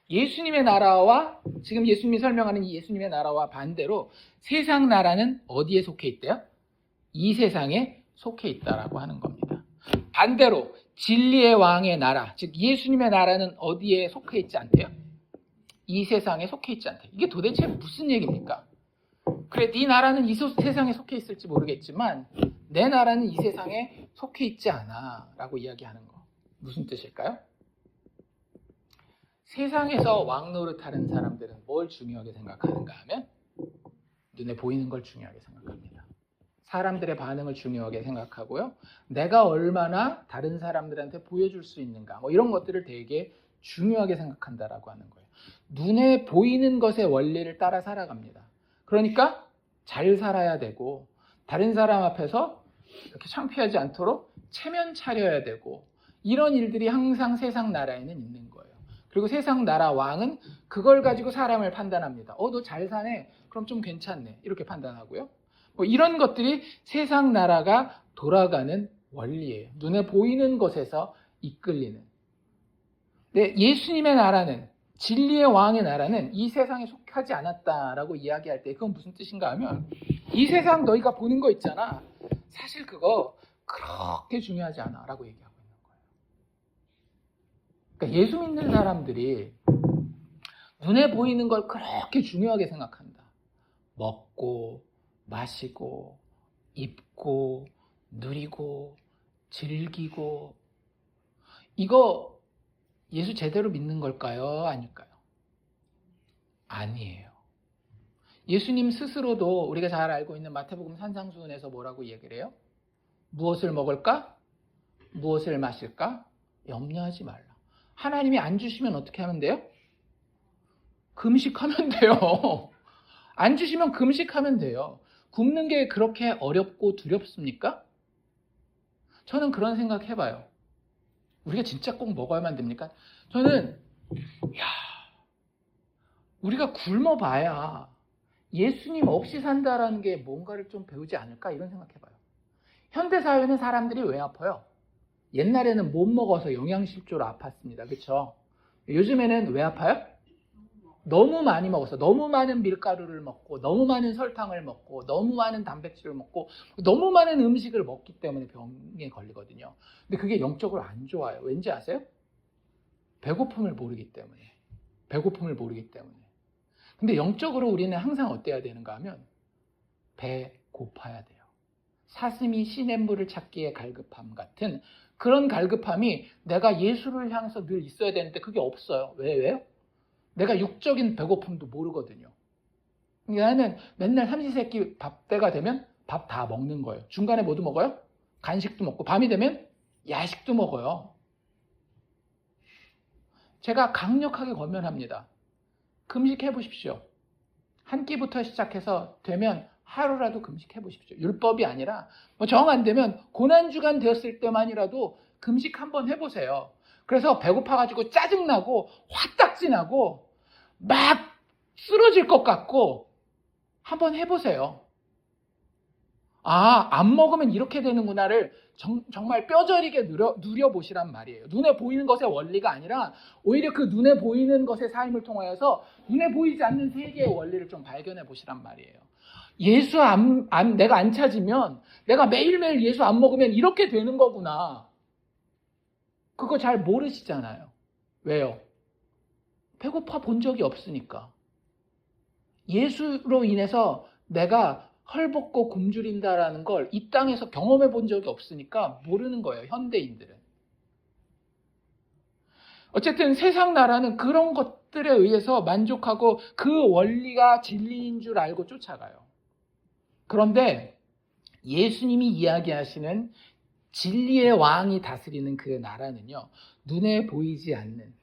예수님의 나라와 지금 예수님이 설명하는 이 예수님의 나라와 반대로 세상 나라는 어디에 속해 있대요? 이 세상에 속해 있다라고 하는 겁니다. 반대로 진리의 왕의 나라, 즉 예수님의 나라는 어디에 속해 있지 않대요? 이 세상에 속해 있지 않대요. 이게 도대체 무슨 얘기입니까? 그래, 네 나라는 이 세상에 속해 있을지 모르겠지만 내 나라는 이 세상에 속해 있지 않아 라고 이야기하는 거. 무슨 뜻일까요? 세상에서 왕 노릇하는 사람들은 뭘 중요하게 생각하는가 하면 눈에 보이는 걸 중요하게 생각합니다. 사람들의 반응을 중요하게 생각하고요. 내가 얼마나 다른 사람들한테 보여줄 수 있는가 이런 것들을 되게 중요하게 생각한다라고 하는 거예요. 눈에 보이는 것의 원리를 따라 살아갑니다. 그러니까 잘 살아야 되고 다른 사람 앞에서 이렇게 창피하지 않도록 체면 차려야 되고 이런 일들이 항상 세상 나라에는 있는 거예요. 그리고 세상 나라 왕은 그걸 가지고 사람을 판단합니다. 너 잘 사네? 그럼 좀 괜찮네. 이렇게 판단하고요. 이런 것들이 세상 나라가 돌아가는 원리예요. 눈에 보이는 것에서 이끌리는. 근데 예수님의 나라는, 진리의 왕의 나라는 이 세상에 속하지 않았다라고 이야기할 때 그건 무슨 뜻인가 하면 이 세상 너희가 보는 거 있잖아. 사실 그거 그렇게 중요하지 않아 라고 얘기하고 있는 거예요. 그러니까 예수 믿는 사람들이 눈에 보이는 걸 그렇게 중요하게 생각한다. 먹고, 마시고, 입고, 누리고, 즐기고. 이거 예수 제대로 믿는 걸까요? 아닐까요? 아니에요. 예수님 스스로도 우리가 잘 알고 있는 마태복음 산상수훈에서 뭐라고 얘기를 해요? 무엇을 먹을까? 무엇을 마실까? 염려하지 말라. 하나님이 안 주시면 어떻게 하면 돼요? 금식하면 돼요. 안 주시면 금식하면 돼요. 굶는 게 그렇게 어렵고 두렵습니까? 저는 그런 생각 해봐요. 우리가 진짜 꼭 먹어야만 됩니까? 저는 우리가 굶어봐야 예수님 없이 산다라는 게 뭔가를 좀 배우지 않을까 이런 생각해봐요. 현대사회는 사람들이 왜 아파요? 옛날에는 못 먹어서 영양실조로 아팠습니다. 그렇죠? 요즘에는 왜 아파요? 너무 많이 먹어서 너무 많은 밀가루를 먹고 너무 많은 설탕을 먹고 너무 많은 단백질을 먹고 너무 많은 음식을 먹기 때문에 병에 걸리거든요. 근데 그게 영적으로 안 좋아요. 왠지 아세요? 배고픔을 모르기 때문에. 배고픔을 모르기 때문에. 근데 영적으로 우리는 항상 어때야 되는가 하면 배 고파야 돼요. 사슴이 시냇물을 찾기에 갈급함 같은 그런 갈급함이 내가 예수를 향해서 늘 있어야 되는데 그게 없어요. 왜요? 내가 육적인 배고픔도 모르거든요. 나는 맨날 삼시세끼 밥 때가 되면 밥 다 먹는 거예요. 중간에 뭐도 먹어요? 간식도 먹고 밤이 되면 야식도 먹어요. 제가 강력하게 권면합니다. 금식해 보십시오. 한 끼부터 시작해서 되면 하루라도 금식해 보십시오. 율법이 아니라 정 안 되면 고난주간 되었을 때만이라도 금식 한번 해보세요. 그래서 배고파가지고 짜증나고 화딱지나고 막 쓰러질 것 같고 한번 해보세요. 아, 안 먹으면 이렇게 되는구나를 정말 뼈저리게 누려보시란 말이에요. 눈에 보이는 것의 원리가 아니라 오히려 그 눈에 보이는 것의 삶을 통하여서 눈에 보이지 않는 세계의 원리를 좀 발견해 보시란 말이에요. 예수 내가 안 찾으면 내가 매일매일 예수 안 먹으면 이렇게 되는 거구나. 그거 잘 모르시잖아요. 왜요? 배고파 본 적이 없으니까. 예수로 인해서 내가 헐벗고 굶주린다라는 걸 이 땅에서 경험해 본 적이 없으니까 모르는 거예요, 현대인들은. 어쨌든 세상 나라는 그런 것들에 의해서 만족하고 그 원리가 진리인 줄 알고 쫓아가요. 그런데 예수님이 이야기하시는 진리의 왕이 다스리는 그 나라는요, 눈에 보이지 않는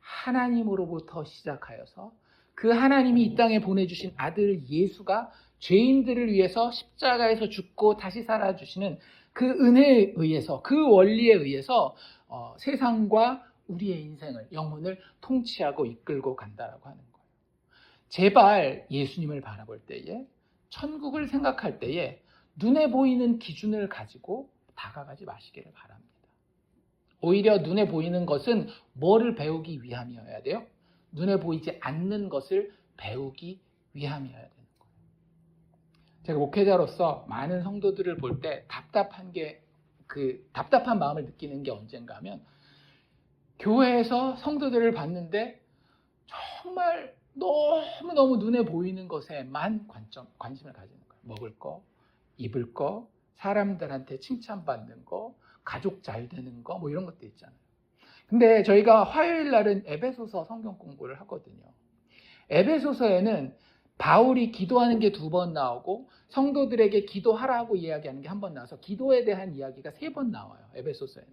하나님으로부터 시작하여서 그 하나님이 이 땅에 보내주신 아들 예수가 죄인들을 위해서 십자가에서 죽고 다시 살아주시는 그 은혜에 의해서, 그 원리에 의해서 세상과 우리의 인생을, 영혼을 통치하고 이끌고 간다라고 하는 거예요. 제발 예수님을 바라볼 때에, 천국을 생각할 때에 눈에 보이는 기준을 가지고 다가가지 마시기를 바랍니다. 오히려 눈에 보이는 것은 뭐를 배우기 위함이어야 돼요? 눈에 보이지 않는 것을 배우기 위함이어야 되는 거예요. 제가 목회자로서 많은 성도들을 볼 때 답답한 마음을 느끼는 게 언젠가 하면 교회에서 성도들을 봤는데 정말 너무너무 눈에 보이는 것에만 관심을 가지는 거예요. 먹을 거, 입을 거, 사람들한테 칭찬받는 거, 가족 잘 되는 거, 뭐 이런 것도 있잖아요. 근데 저희가 화요일 날은 에베소서 성경 공부를 하거든요. 에베소서에는 바울이 기도하는 게 2번 나오고 성도들에게 기도하라고 이야기하는 게 1번 나와서 기도에 대한 이야기가 3번 나와요. 에베소서에는.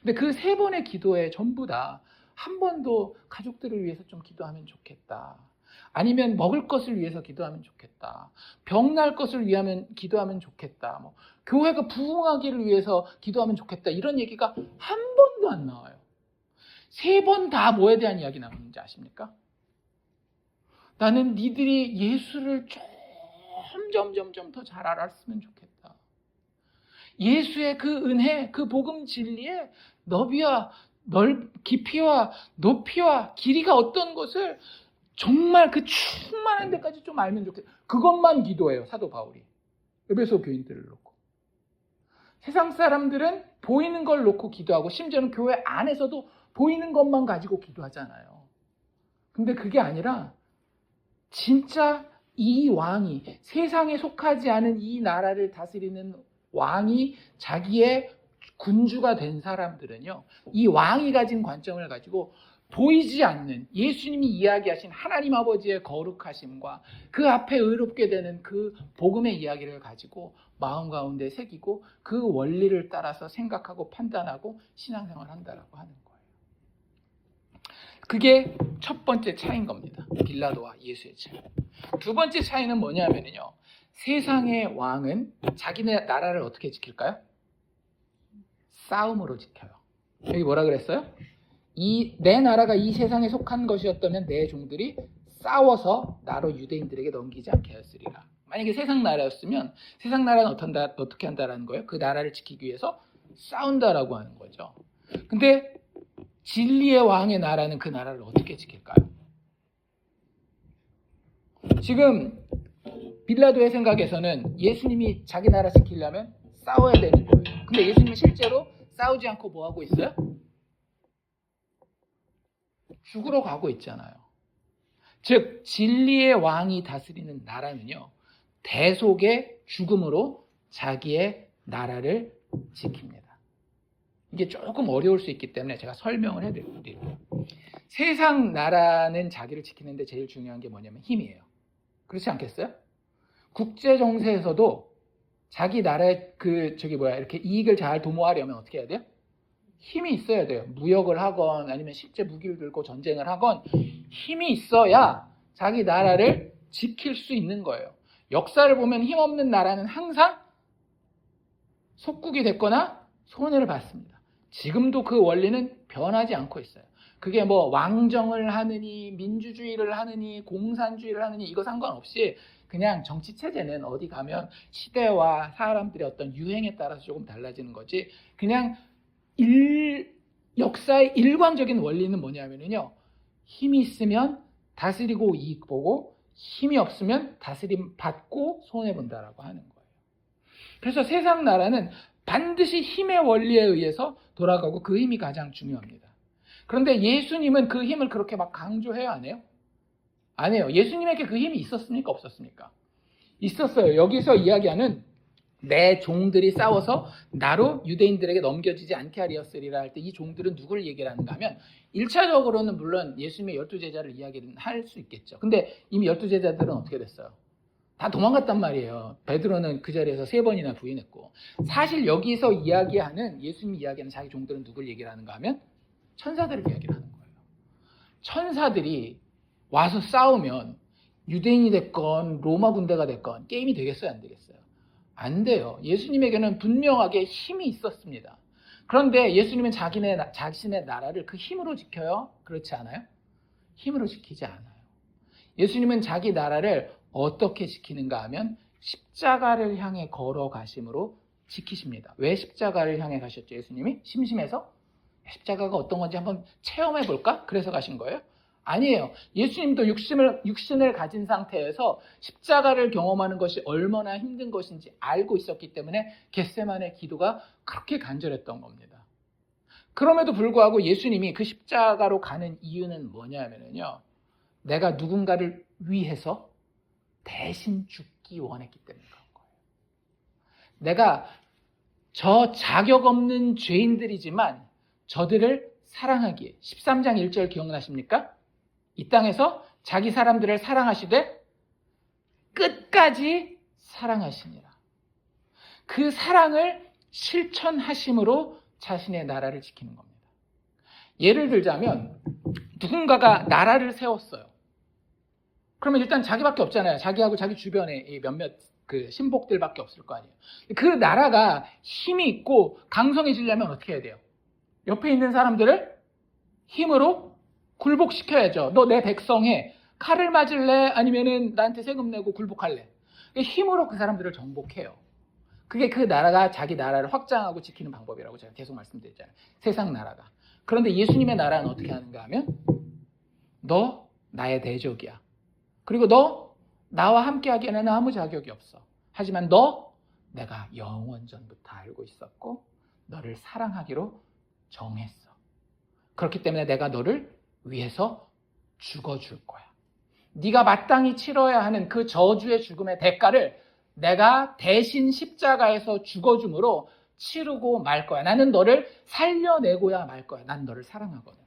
근데 그 3번의 기도에 전부 다 한 번도 가족들을 위해서 좀 기도하면 좋겠다. 아니면 먹을 것을 위해서 기도하면 좋겠다. 병날 것을 위하면 기도하면 좋겠다. 교회가 부흥하기를 위해서 기도하면 좋겠다. 이런 얘기가 한 번도 안 나와요. 3번 다 뭐에 대한 이야기 나오는지 아십니까? 나는 니들이 예수를 점점 더 잘 알았으면 좋겠다. 예수의 그 은혜, 그 복음 진리의 깊이와 높이와 길이가 어떤 것을 정말 그 충만한 데까지 좀 알면 좋겠다. 그것만 기도해요, 사도 바울이. 에베소 교인들을 놓고. 세상 사람들은 보이는 걸 놓고 기도하고 심지어는 교회 안에서도 보이는 것만 가지고 기도하잖아요. 근데 그게 아니라 진짜 이 왕이, 세상에 속하지 않은 이 나라를 다스리는 왕이 자기의 군주가 된 사람들은요, 이 왕이 가진 관점을 가지고 보이지 않는 예수님이 이야기하신 하나님 아버지의 거룩하심과 그 앞에 의롭게 되는 그 복음의 이야기를 가지고 마음 가운데 새기고 그 원리를 따라서 생각하고 판단하고 신앙생활을 한다라고 하는 거예요. 그게 첫 번째 차이인 겁니다. 빌라도와 예수의 차이. 두 번째 차이는 뭐냐면요, 세상의 왕은 자기네 나라를 어떻게 지킬까요? 싸움으로 지켜요. 여기 뭐라 그랬어요? 내 나라가 이 세상에 속한 것이었다면 내 종들이 싸워서 나로 유대인들에게 넘기지 않게 하였으리라. 만약에 세상 나라였으면 세상 나라는 어떻게 한다라는 거예요? 그 나라를 지키기 위해서 싸운다라고 하는 거죠. 근데 진리의 왕의 나라는 그 나라를 어떻게 지킬까요? 지금 빌라도의 생각에서는 예수님이 자기 나라 지키려면 싸워야 되는 거예요. 근데 예수님은 실제로 싸우지 않고 뭐 하고 있어요? 죽으러 가고 있잖아요. 즉 진리의 왕이 다스리는 나라는요, 대속의 죽음으로 자기의 나라를 지킵니다. 이게 조금 어려울 수 있기 때문에 제가 설명을 해드릴게요. 세상 나라는 자기를 지키는데 제일 중요한 게 뭐냐면 힘이에요. 그렇지 않겠어요? 국제 정세에서도 자기 나라의 이렇게 이익을 잘 도모하려면 어떻게 해야 돼요? 힘이 있어야 돼요. 무역을 하건 아니면 실제 무기를 들고 전쟁을 하건 힘이 있어야 자기 나라를 지킬 수 있는 거예요. 역사를 보면 힘없는 나라는 항상 속국이 됐거나 손해를 봤습니다. 지금도 그 원리는 변하지 않고 있어요. 그게 뭐 왕정을 하느니 민주주의를 하느니 공산주의를 하느니 이거 상관없이 그냥 정치 체제는 어디 가면 시대와 사람들의 어떤 유행에 따라서 조금 달라지는 거지, 그냥 역사의 일관적인 원리는 뭐냐면요, 힘이 있으면 다스리고 이익 보고 힘이 없으면 다스림 받고 손해 본다라고 하는 거예요. 그래서 세상 나라는 반드시 힘의 원리에 의해서 돌아가고 그 힘이 가장 중요합니다. 그런데 예수님은 그 힘을 그렇게 막 강조해요, 안 해요? 안 해요. 예수님에게 그 힘이 있었습니까? 없었습니까? 있었어요. 여기서 이야기하는 내 종들이 싸워서 나로 유대인들에게 넘겨지지 않게 하리였으리라 할 때 이 종들은 누구를 얘기를 하는가 하면 1차적으로는 물론 예수님의 12제자를 이야기를 할 수 있겠죠. 근데 이미 12제자들은 어떻게 됐어요? 다 도망갔단 말이에요. 베드로는 그 자리에서 3번이나 부인했고, 사실 여기서 이야기하는, 예수님이 이야기하는 자기 종들은 누굴 얘기를 하는가 하면 천사들을 이야기를 하는 거예요. 천사들이 와서 싸우면 유대인이 됐건 로마 군대가 됐건 게임이 되겠어요, 안 되겠어요? 안 돼요. 예수님에게는 분명하게 힘이 있었습니다. 그런데 예수님은 자신의 나라를 그 힘으로 지켜요? 그렇지 않아요? 힘으로 지키지 않아요. 예수님은 자기 나라를 어떻게 지키는가 하면 십자가를 향해 걸어가심으로 지키십니다. 왜 십자가를 향해 가셨죠? 예수님이 심심해서? 십자가가 어떤 건지 한번 체험해 볼까? 그래서 가신 거예요? 아니에요. 예수님도 육신을 가진 상태에서 십자가를 경험하는 것이 얼마나 힘든 것인지 알고 있었기 때문에 겟세마네 기도가 그렇게 간절했던 겁니다. 그럼에도 불구하고 예수님이 그 십자가로 가는 이유는 뭐냐면요, 내가 누군가를 위해서 대신 죽기 원했기 때문에 그런 거예요. 내가 저 자격 없는 죄인들이지만 저들을 사랑하기에, 13장 1절 기억나십니까? 이 땅에서 자기 사람들을 사랑하시되 끝까지 사랑하시니라. 그 사랑을 실천하심으로 자신의 나라를 지키는 겁니다. 예를 들자면 누군가가 나라를 세웠어요. 그러면 일단 자기밖에 없잖아요. 자기하고 자기 주변에 몇몇 그 신복들밖에 없을 거 아니에요. 그 나라가 힘이 있고 강성해지려면 어떻게 해야 돼요? 옆에 있는 사람들을 힘으로 굴복시켜야죠. 너 내 백성에 칼을 맞을래? 아니면은 나한테 세금 내고 굴복할래? 힘으로 그 사람들을 정복해요. 그게 그 나라가 자기 나라를 확장하고 지키는 방법이라고 제가 계속 말씀드렸잖아요. 세상 나라가. 그런데 예수님의 나라는 어떻게 하는가 하면 너 나의 대적이야. 그리고 너 나와 함께 하기에는 아무 자격이 없어. 하지만 너 내가 영원 전부터 알고 있었고 너를 사랑하기로 정했어. 그렇기 때문에 내가 너를 위해서 죽어줄 거야. 네가 마땅히 치러야 하는 그 저주의 죽음의 대가를 내가 대신 십자가에서 죽어줌으로 치르고 말 거야. 나는 너를 살려내고야 말 거야. 난 너를 사랑하거든.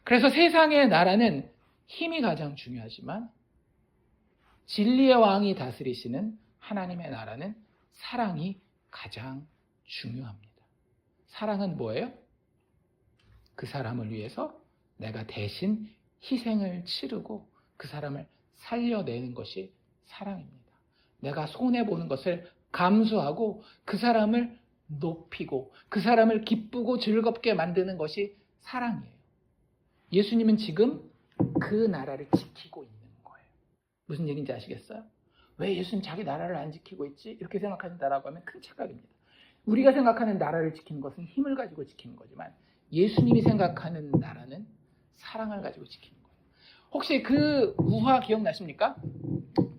그래서 세상의 나라는 힘이 가장 중요하지만 진리의 왕이 다스리시는 하나님의 나라는 사랑이 가장 중요합니다. 사랑은 뭐예요? 그 사람을 위해서 내가 대신 희생을 치르고 그 사람을 살려내는 것이 사랑입니다. 내가 손해보는 것을 감수하고 그 사람을 높이고 그 사람을 기쁘고 즐겁게 만드는 것이 사랑이에요. 예수님은 지금 그 나라를 지키고 있는 거예요. 무슨 얘기인지 아시겠어요? 왜 예수님 자기 나라를 안 지키고 있지? 이렇게 생각하신다라고 하면 큰 착각입니다. 우리가 생각하는 나라를 지키는 것은 힘을 가지고 지키는 거지만 예수님이 생각하는 나라는 사랑을 가지고 지키는 거예요. 혹시 그 우화 기억나십니까?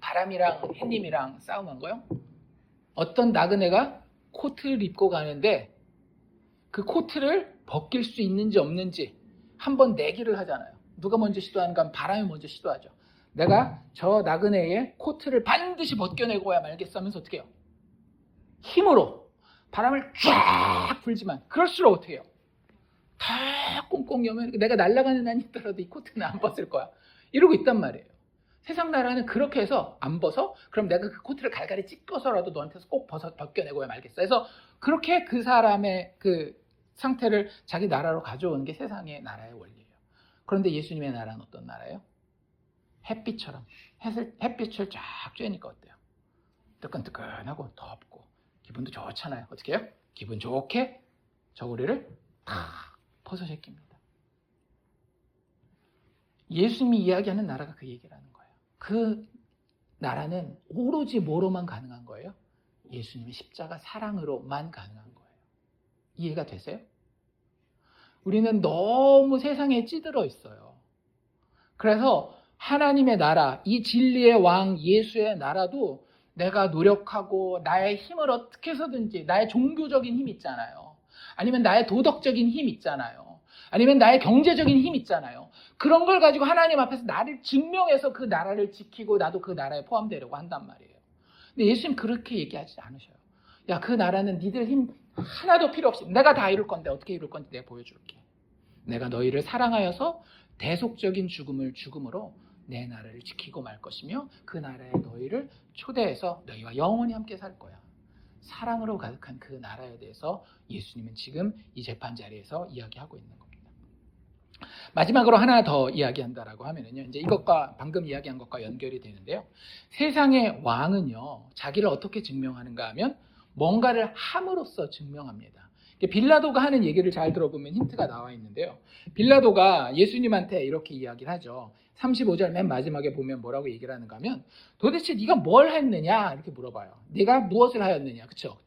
바람이랑 햇님이랑 싸움한 거요? 어떤 나그네가 코트를 입고 가는데 그 코트를 벗길 수 있는지 없는지 한번 내기를 하잖아요. 누가 먼저 시도하는가 하면 바람이 먼저 시도하죠. 내가 저 나그네의 코트를 반드시 벗겨내고야 말겠어 하면서 어떻게 해요? 힘으로 바람을 쫙 불지만 그럴수록 어떻게 해요? 다 꽁꽁 여면 내가 날아가는 한이 있더라도 이 코트는 안 벗을 거야. 이러고 있단 말이에요. 세상 나라는 그렇게 해서 안 벗어? 그럼 내가 그 코트를 갈갈이 찢어서라도 너한테서 꼭 벗겨내고야 말겠어. 그래서 그렇게 그 사람의 그 상태를 자기 나라로 가져오는 게 세상의 나라의 원리예요. 그런데 예수님의 나라는 어떤 나라예요? 햇빛처럼 햇빛을 쫙 쬐니까 어때요? 뜨끈뜨끈하고 덥고 기분도 좋잖아요. 어떻게 해요? 기분 좋게 저고리를 다 벗어제낍니다. 예수님이 이야기하는 나라가 그 얘기라는 거예요. 그 나라는 오로지 뭐로만 가능한 거예요? 예수님의 십자가 사랑으로만 가능한 거예요. 이해가 되세요? 우리는 너무 세상에 찌들어 있어요. 그래서 하나님의 나라, 이 진리의 왕 예수의 나라도 내가 노력하고 나의 힘을 어떻게 해서든지 나의 종교적인 힘 있잖아요. 아니면 나의 도덕적인 힘 있잖아요. 아니면 나의 경제적인 힘 있잖아요. 그런 걸 가지고 하나님 앞에서 나를 증명해서 그 나라를 지키고 나도 그 나라에 포함되려고 한단 말이에요. 근데 예수님 그렇게 얘기하지 않으셔요. 야, 그 나라는 니들 힘 하나도 필요 없이 내가 다 이룰 건데 어떻게 이룰 건지 내가 보여줄게. 내가 너희를 사랑하여서 대속적인 죽음을 죽음으로 내 나라를 지키고 말 것이며 그 나라에 너희를 초대해서 너희와 영원히 함께 살 거야. 사랑으로 가득한 그 나라에 대해서 예수님은 지금 이 재판 자리에서 이야기하고 있는 겁니다. 마지막으로 하나 더 이야기한다라고 하면은요, 이제 이것과 방금 이야기한 것과 연결이 되는데요. 세상의 왕은요, 자기를 어떻게 증명하는가 하면 뭔가를 함으로써 증명합니다. 빌라도가 하는 얘기를 잘 들어보면 힌트가 나와 있는데요. 빌라도가 예수님한테 이렇게 이야기를 하죠. 35절 맨 마지막에 보면 뭐라고 얘기를 하는가 하면 도대체 네가 뭘 했느냐 이렇게 물어봐요. 네가 무엇을 하였느냐, 그렇죠?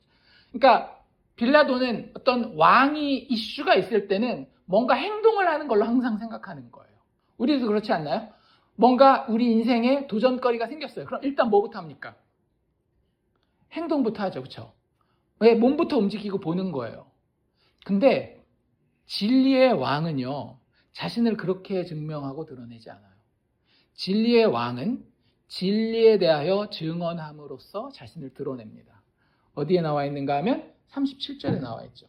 그러니까 빌라도는 어떤 왕이 이슈가 있을 때는 뭔가 행동을 하는 걸로 항상 생각하는 거예요. 우리도 그렇지 않나요? 뭔가 우리 인생에 도전거리가 생겼어요. 그럼 일단 뭐부터 합니까? 행동부터 하죠, 그렇죠? 왜? 몸부터 움직이고 보는 거예요. 근데 진리의 왕은요, 자신을 그렇게 증명하고 드러내지 않아요. 진리의 왕은 진리에 대하여 증언함으로써 자신을 드러냅니다. 어디에 나와 있는가 하면 37절에 나와 있죠.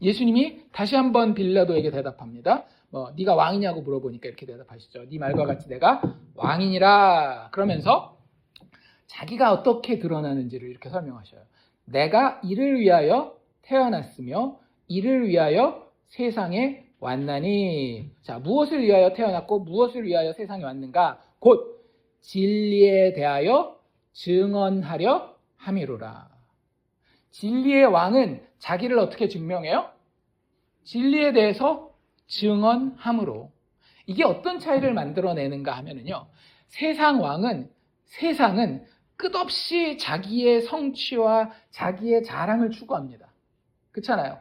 예수님이 다시 한번 빌라도에게 대답합니다. 네가 왕이냐고 물어보니까 이렇게 대답하시죠. 네 말과 같이 내가 왕이니라. 그러면서 자기가 어떻게 드러나는지를 이렇게 설명하셔요. 내가 이를 위하여 태어났으며 이를 위하여 세상에 왔나니. 자, 무엇을 위하여 태어났고 무엇을 위하여 세상에 왔는가? 곧 진리에 대하여 증언하려 함이로라. 진리의 왕은 자기를 어떻게 증명해요? 진리에 대해서 증언함으로. 이게 어떤 차이를 만들어내는가 하면은요, 세상은 끝없이 자기의 성취와 자기의 자랑을 추구합니다. 그렇잖아요.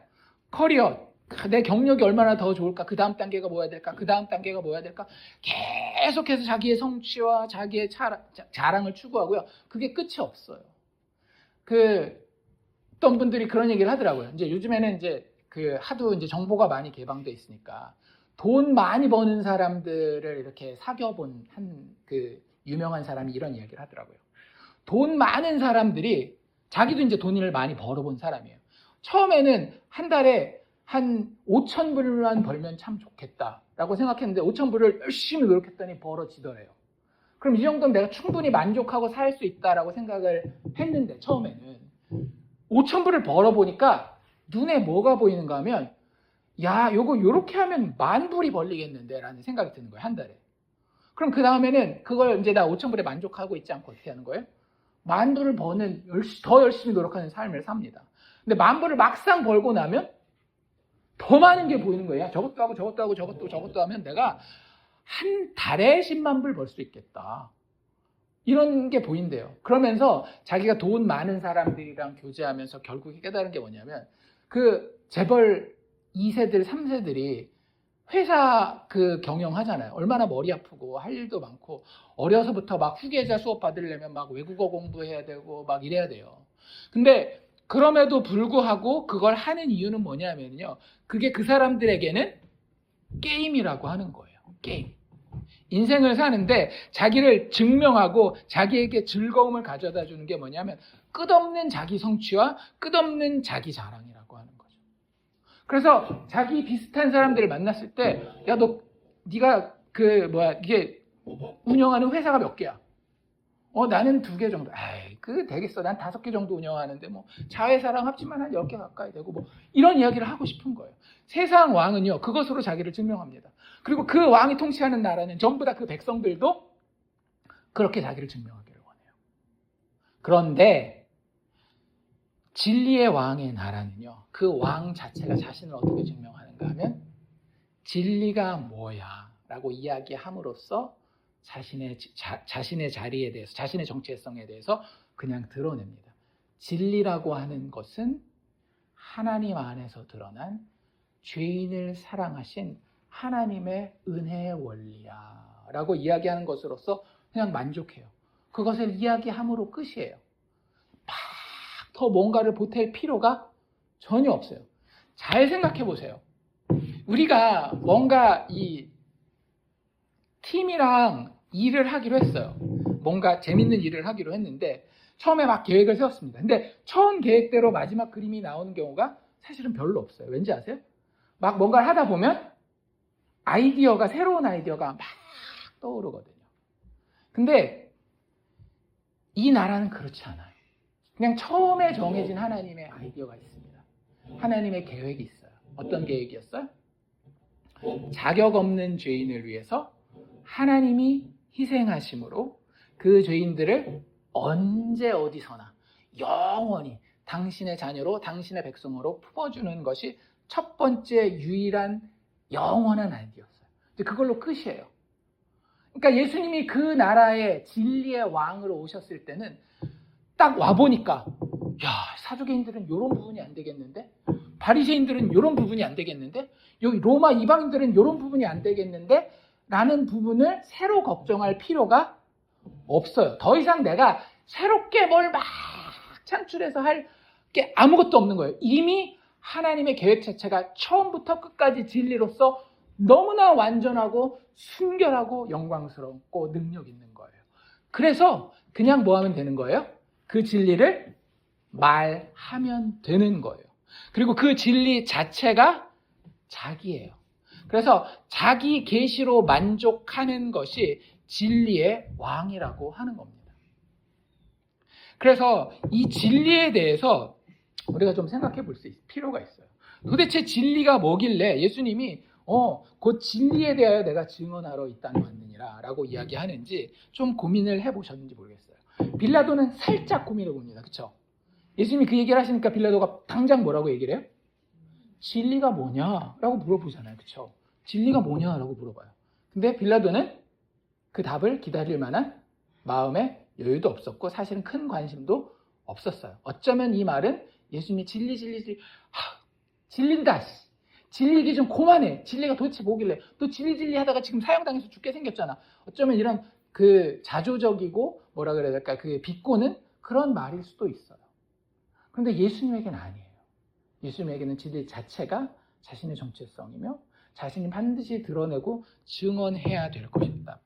커리어, 내 경력이 얼마나 더 좋을까? 그 다음 단계가 뭐야 될까? 그 다음 단계가 뭐야 될까? 계속해서 자기의 성취와 자기의 자랑을 추구하고요. 그게 끝이 없어요. 어떤 분들이 그런 얘기를 하더라고요. 이제 요즘에는 이제 그 하도 이제 정보가 많이 개방돼 있으니까 돈 많이 버는 사람들을 이렇게 사귀어본 한 그 유명한 사람이 이런 이야기를 하더라고요. 돈 많은 사람들이 자기도 이제 돈을 많이 벌어본 사람이에요. 처음에는 한 달에 한 5,000불만 벌면 참 좋겠다라고 생각했는데 5,000불을 열심히 노력했더니 벌어지더래요. 그럼 이 정도면 내가 충분히 만족하고 살 수 있다라고 생각을 했는데 처음에는 5,000불을 벌어보니까 눈에 뭐가 보이는가 하면 야, 요거 요렇게 하면 10,000불이 벌리겠는데 라는 생각이 드는 거예요. 한 달에. 그럼 그 다음에는 그걸 이제 나 5,000불에 만족하고 있지 않고 어떻게 하는 거예요? 10,000불을 버는 더 열심히 노력하는 삶을 삽니다. 근데 10,000불을 막상 벌고 나면 더 많은 게 보이는 거예요. 저것도 하고 저것도 하고 저것도 하면 내가 한 달에 10만 불 벌 수 있겠다. 이런 게 보인대요. 그러면서 자기가 돈 많은 사람들이랑 교제하면서 결국에 깨달은 게 뭐냐면 그 재벌 2세들, 3세들이 회사 그 경영하잖아요. 얼마나 머리 아프고 할 일도 많고 어려서부터 막 후계자 수업 받으려면 막 외국어 공부해야 되고 막 이래야 돼요. 근데 그럼에도 불구하고 그걸 하는 이유는 뭐냐면요. 그게 그 사람들에게는 게임이라고 하는 거예요. 게임. 인생을 사는데 자기를 증명하고 자기에게 즐거움을 가져다 주는 게 뭐냐면 끝없는 자기 성취와 끝없는 자기 자랑이라고 하는 거죠. 그래서 자기 비슷한 사람들을 만났을 때 야, 네가 이게 운영하는 회사가 몇 개야? 나는 2개 정도. 그거 되겠어. 난 5개 정도 운영하는데 뭐 자회사랑 합치면 한 10개 가까이 되고 뭐 이런 이야기를 하고 싶은 거예요. 세상 왕은요. 그것으로 자기를 증명합니다. 그리고 그 왕이 통치하는 나라는 전부 다 그 백성들도 그렇게 자기를 증명하기를 원해요. 그런데 진리의 왕의 나라는요. 그 왕 자체가 자신을 어떻게 증명하는가 하면 진리가 뭐야 라고 이야기함으로써 자신의 자리에 대해서, 자신의 정체성에 대해서 그냥 드러냅니다. 진리라고 하는 것은 하나님 안에서 드러난 죄인을 사랑하신 하나님의 은혜의 원리야 라고 이야기하는 것으로서 그냥 만족해요. 그것을 이야기함으로 끝이에요. 막 더 뭔가를 보탤 필요가 전혀 없어요. 잘 생각해 보세요. 우리가 뭔가 이 팀이랑 일을 하기로 했어요. 뭔가 재밌는 일을 하기로 했는데 처음에 막 계획을 세웠습니다. 근데 처음 계획대로 마지막 그림이 나오는 경우가 사실은 별로 없어요. 왠지 아세요? 막 뭔가를 하다 보면 새로운 아이디어가 막 떠오르거든요. 근데 이 나라는 그렇지 않아요. 그냥 처음에 정해진 하나님의 아이디어가 있습니다. 하나님의 계획이 있어요. 어떤 계획이었어요? 자격 없는 죄인을 위해서 하나님이 희생하심으로 그 죄인들을 언제 어디서나 영원히 당신의 자녀로 당신의 백성으로 품어주는 것이 첫 번째 유일한 영원한 아이디어였어요. 그걸로 끝이에요. 그러니까 예수님이 그 나라의 진리의 왕으로 오셨을 때는 딱 와보니까 야, 사두개인들은 이런 부분이 안 되겠는데 바리새인들은 이런 부분이 안 되겠는데 여기 로마 이방인들은 이런 부분이 안 되겠는데 라는 부분을 새로 걱정할 필요가 없어요. 더 이상 내가 새롭게 뭘 막 창출해서 할 게 아무것도 없는 거예요. 이미 하나님의 계획 자체가 처음부터 끝까지 진리로서 너무나 완전하고 순결하고 영광스럽고 능력 있는 거예요. 그래서 그냥 뭐 하면 되는 거예요? 그 진리를 말하면 되는 거예요. 그리고 그 진리 자체가 자기예요. 그래서 자기 계시로 만족하는 것이 진리의 왕이라고 하는 겁니다. 그래서 이 진리에 대해서 우리가 좀 생각해 볼 필요가 있어요. 도대체 진리가 뭐길래 예수님이 곧 진리에 대하여 내가 증언하러 이 땅에 왔느니라 라고 이야기하는지 좀 고민을 해보셨는지 모르겠어요. 빌라도는 살짝 고민해 봅니다. 그렇죠? 예수님이 그 얘기를 하시니까 빌라도가 당장 뭐라고 얘기를 해요? 진리가 뭐냐라고 물어보잖아요. 그렇죠? 진리가 뭐냐라고 물어봐요. 근데 빌라도는 그 답을 기다릴 만한 마음의 여유도 없었고 사실은 큰 관심도 없었어요. 어쩌면 이 말은 예수님이 진린다. 진리기 좀 그만해. 진리가 도대체 뭐길래 너 진리 하다가 지금 사형당해서 죽게 생겼잖아. 어쩌면 이런 그 자조적이고 뭐라 그래야 될까 그 비꼬는 그런 말일 수도 있어요. 그런데 예수님에게는 아니에요. 예수님에게는 진리 자체가 자신의 정체성이며 자신이 반드시 드러내고 증언해야 될 것이다.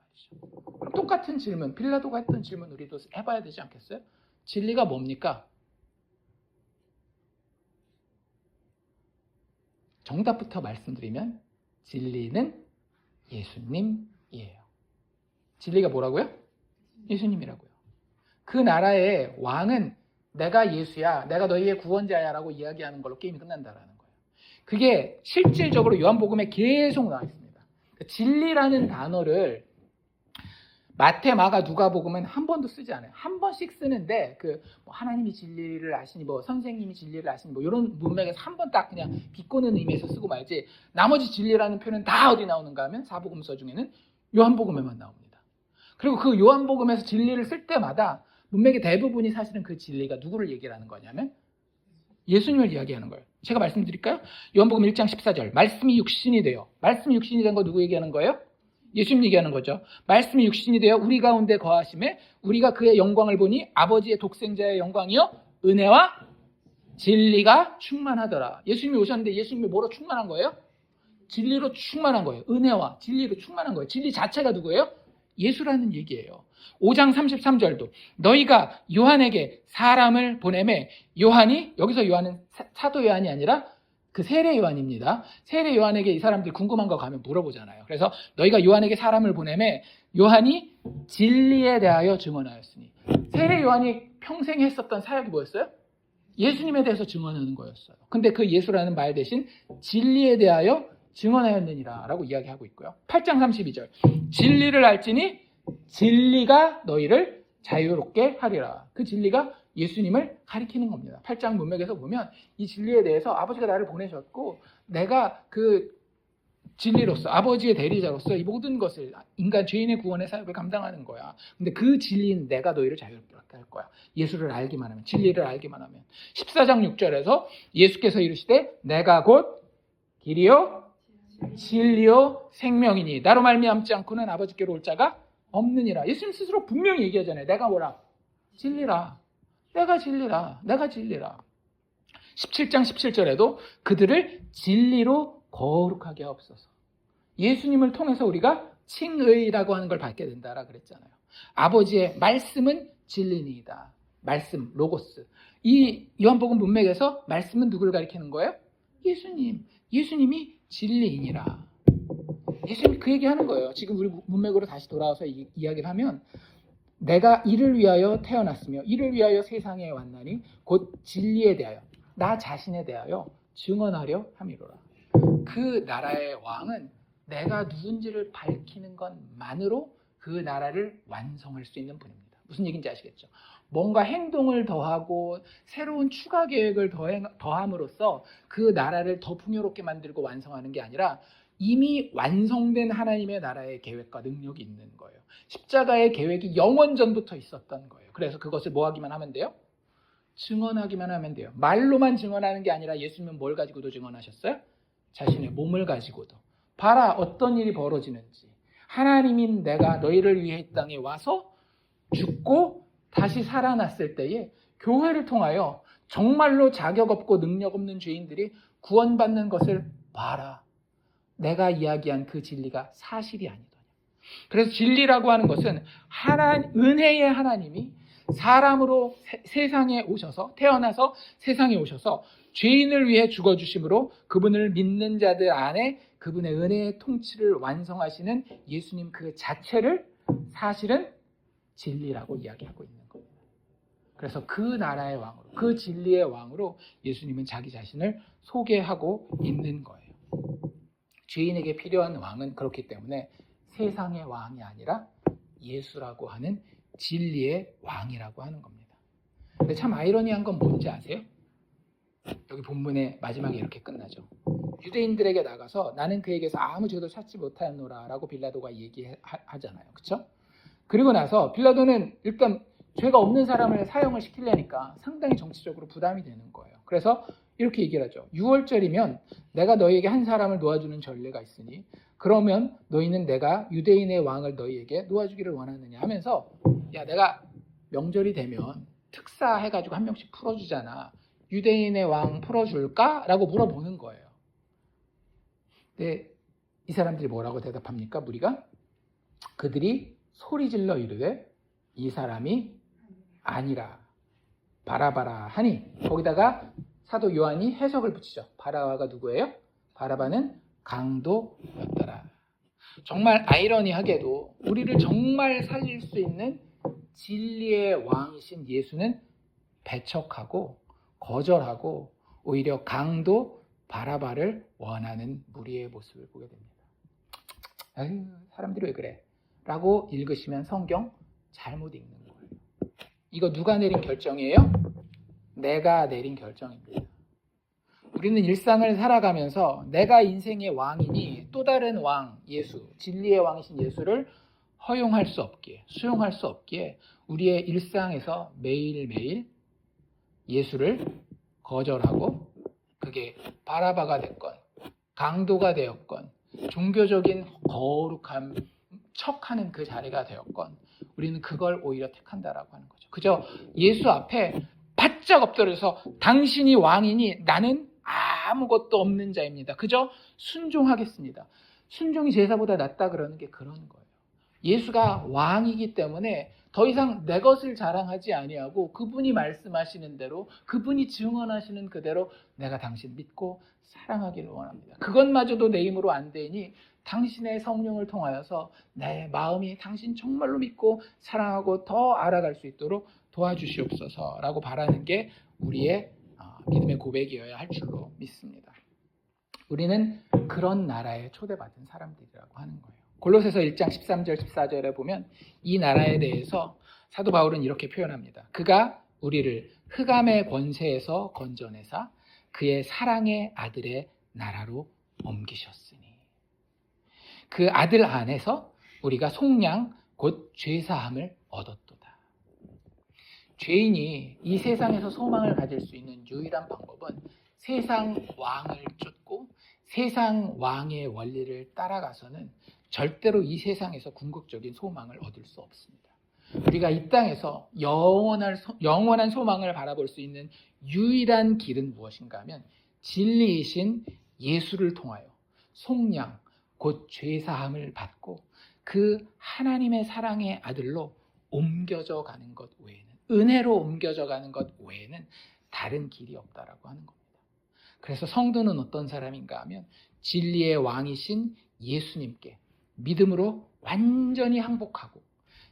똑같은 질문, 빌라도가 했던 질문 우리도 해봐야 되지 않겠어요? 진리가 뭡니까? 정답부터 말씀드리면 진리는 예수님이에요. 진리가 뭐라고요? 예수님이라고요. 그 나라의 왕은 내가 예수야, 내가 너희의 구원자야 라고 이야기하는 걸로 게임이 끝난다라는 거예요. 그게 실질적으로 요한복음에 계속 나와 있습니다. 진리라는 단어를 마태, 마가, 누가복음은 한 번도 쓰지 않아요. 한 번씩 쓰는데 하나님이 진리를 아시니 선생님이 진리를 아시니 이런 문맥에서 한 번 딱 그냥 비꼬는 의미에서 쓰고 말지 나머지 진리라는 표현은 다 어디 나오는가 하면 사복음서 중에는 요한복음에만 나옵니다. 그리고 그 요한복음에서 진리를 쓸 때마다 문맥의 대부분이 사실은 그 진리가 누구를 얘기하는 거냐면 예수님을 이야기하는 거예요. 제가 말씀드릴까요? 요한복음 1장 14절 말씀이 육신이 돼요. 말씀이 육신이 된 거 누구 얘기하는 거예요? 예수님 얘기하는 거죠. 말씀이 육신이 되어 우리 가운데 거하심에 우리가 그의 영광을 보니 아버지의 독생자의 영광이요 은혜와 진리가 충만하더라. 예수님이 오셨는데 예수님이 뭐로 충만한 거예요? 진리로 충만한 거예요. 은혜와 진리로 충만한 거예요. 진리 자체가 누구예요? 예수라는 얘기예요. 5장 33절도 너희가 요한에게 사람을 보내매 요한이 여기서 요한은 사도 요한이 아니라 그 세례 요한입니다. 세례 요한에게 이 사람들이 궁금한 거 가면 물어보잖아요. 그래서 너희가 요한에게 사람을 보내매 요한이 진리에 대하여 증언하였으니 세례 요한이 평생 했었던 사역이 뭐였어요? 예수님에 대해서 증언하는 거였어요. 근데 그 예수라는 말 대신 진리에 대하여 증언하였느니라 라고 이야기하고 있고요. 8장 32절 진리를 알지니 진리가 너희를 자유롭게 하리라. 그 진리가 예수님을 가리키는 겁니다. 8장 문맥에서 보면 이 진리에 대해서 아버지가 나를 보내셨고 내가 그 진리로서 아버지의 대리자로서 이 모든 것을 인간 죄인의 구원의 사역을 감당하는 거야. 근데 그 진리는 내가 너희를 자유롭게 할 거야. 예수를 알기만 하면, 진리를 알기만 하면. 14장 6절에서 예수께서 이르시되 내가 곧 길이요 진리요 생명이니 나로 말미암지 않고는 아버지께로 올 자가 없느니라. 예수님 스스로 분명히 얘기하잖아요. 내가 뭐라? 진리라. 내가 진리라. 내가 진리라. 17장 17절에도 그들을 진리로 거룩하게 하옵소서. 예수님을 통해서 우리가 칭의라고 하는 걸 받게 된다라 그랬잖아요. 아버지의 말씀은 진리니이다. 말씀, 로고스. 이 요한복음 문맥에서 말씀은 누구를 가리키는 거예요? 예수님. 예수님이 진리이니라. 예수님이 그 얘기하는 거예요. 지금 우리 문맥으로 다시 돌아와서 이야기를 하면 내가 이를 위하여 태어났으며 이를 위하여 세상에 왔나니 곧 진리에 대하여 나 자신에 대하여 증언하려 함이로라. 그 나라의 왕은 내가 누군지를 밝히는 것만으로 그 나라를 완성할 수 있는 분입니다. 무슨 얘기인지 아시겠죠? 뭔가 행동을 더하고 새로운 추가 계획을 더함으로써 그 나라를 더 풍요롭게 만들고 완성하는 게 아니라 이미 완성된 하나님의 나라의 계획과 능력이 있는 거예요. 십자가의 계획이 영원 전부터 있었던 거예요. 그래서 그것을 뭐 하기만 하면 돼요? 증언하기만 하면 돼요. 말로만 증언하는 게 아니라 예수님은 뭘 가지고도 증언하셨어요? 자신의 몸을 가지고도. 봐라 어떤 일이 벌어지는지. 하나님인 내가 너희를 위해 이 땅에 와서 죽고 다시 살아났을 때에 교회를 통하여 정말로 자격 없고 능력 없는 죄인들이 구원받는 것을 봐라. 내가 이야기한 그 진리가 사실이 아니더냐. 그래서 진리라고 하는 것은 은혜의 하나님이 사람으로 세상에 오셔서 태어나서 세상에 오셔서 죄인을 위해 죽어주심으로 그분을 믿는 자들 안에 그분의 은혜의 통치를 완성하시는 예수님 그 자체를 사실은 진리라고 이야기하고 있는 겁니다. 그래서 그 나라의 왕으로 그 진리의 왕으로 예수님은 자기 자신을 소개하고 있는 거예요. 죄인에게 필요한 왕은 그렇기 때문에 세상의 왕이 아니라 예수라고 하는 진리의 왕이라고 하는 겁니다. 근데 참 아이러니한 건 뭔지 아세요? 여기 본문의 마지막에 이렇게 끝나죠. 유대인들에게 나가서 나는 그에게서 아무 죄도 찾지 못하노라 라고 빌라도가 얘기하잖아요. 그렇죠? 그리고 나서 빌라도는 일단 죄가 없는 사람을 사형을 시키려니까 상당히 정치적으로 부담이 되는 거예요. 그래서 이렇게 얘기를 하죠. 6월절이면 내가 너희에게 한 사람을 놓아주는 전례가 있으니 그러면 너희는 내가 유대인의 왕을 너희에게 놓아주기를 원하느냐 하면서 야 내가 명절이 되면 특사 해가지고 한 명씩 풀어주잖아. 유대인의 왕 풀어줄까? 라고 물어보는 거예요. 근데 이 사람들이 뭐라고 대답합니까? 무리가? 그들이 소리질러 이르되 이 사람이 아니라 바라바라 하니, 거기다가 사도 요한이 해석을 붙이죠. 바라바가 누구예요? 바라바는 강도였더라. 정말 아이러니하게도 우리를 정말 살릴 수 있는 진리의 왕이신 예수는 배척하고 거절하고 오히려 강도 바라바를 원하는 무리의 모습을 보게 됩니다. 아유, 사람들이 왜 그래? 라고 읽으시면 성경 잘못 읽는 거예요. 이거 누가 내린 결정이에요? 내가 내린 결정입니다. 우리는 일상을 살아가면서 내가 인생의 왕이니 또 다른 왕, 예수, 진리의 왕이신 예수를 허용할 수 없기에, 수용할 수 없기에 우리의 일상에서 매일매일 예수를 거절하고, 그게 바라바가 됐건 강도가 되었건 종교적인 거룩함 척하는 그 자리가 되었건 우리는 그걸 오히려 택한다라고 하는 거죠. 그저 예수 앞에 바짝 엎드려서 당신이 왕이니 나는 아무것도 없는 자입니다. 그저 순종하겠습니다. 순종이 제사보다 낫다 그러는 게 그런 거예요. 예수가 왕이기 때문에 더 이상 내 것을 자랑하지 아니하고 그분이 말씀하시는 대로, 그분이 증언하시는 그대로 내가 당신 믿고 사랑하기를 원합니다. 그것마저도 내 힘으로 안 되니 당신의 성령을 통하여서 내 마음이 당신 정말로 믿고 사랑하고 더 알아갈 수 있도록 도와주시옵소서라고 바라는 게 우리의 믿음의 고백이어야 할 줄로 믿습니다. 우리는 그런 나라에 초대받은 사람들이라고 하는 거예요. 골로새서 1장 13절 14절에 보면 이 나라에 대해서 사도 바울은 이렇게 표현합니다. 그가 우리를 흑암의 권세에서 건져내사 그의 사랑의 아들의 나라로 옮기셨으니, 그 아들 안에서 우리가 속량 곧 죄사함을 얻었도다. 죄인이 이 세상에서 소망을 가질 수 있는 유일한 방법은 세상 왕을 쫓고 세상 왕의 원리를 따라가서는 절대로 이 세상에서 궁극적인 소망을 얻을 수 없습니다. 우리가 이 땅에서 영원한 소망을 바라볼 수 있는 유일한 길은 무엇인가 하면 진리이신 예수를 통하여 속량 곧 죄사함을 받고 그 하나님의 사랑의 아들로 옮겨져 가는 것 외에는, 은혜로 옮겨져 가는 것 외에는 다른 길이 없다라고 하는 겁니다. 그래서 성도는 어떤 사람인가 하면 진리의 왕이신 예수님께 믿음으로 완전히 항복하고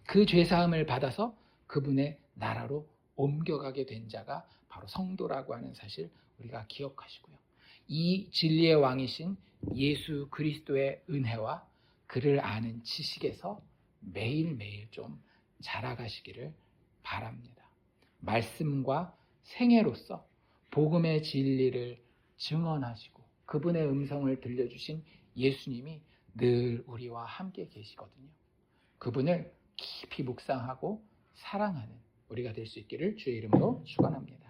그 죄사함을 받아서 그분의 나라로 옮겨가게 된 자가 바로 성도라고 하는 사실 우리가 기억하시고요. 이 진리의 왕이신 예수 그리스도의 은혜와 그를 아는 지식에서 매일매일 좀 자라가시기를 바랍니다. 말씀과 생애로서 복음의 진리를 증언하시고 그분의 음성을 들려주신 예수님이 늘 우리와 함께 계시거든요. 그분을 깊이 묵상하고 사랑하는 우리가 될 수 있기를 주의 이름으로 축원합니다.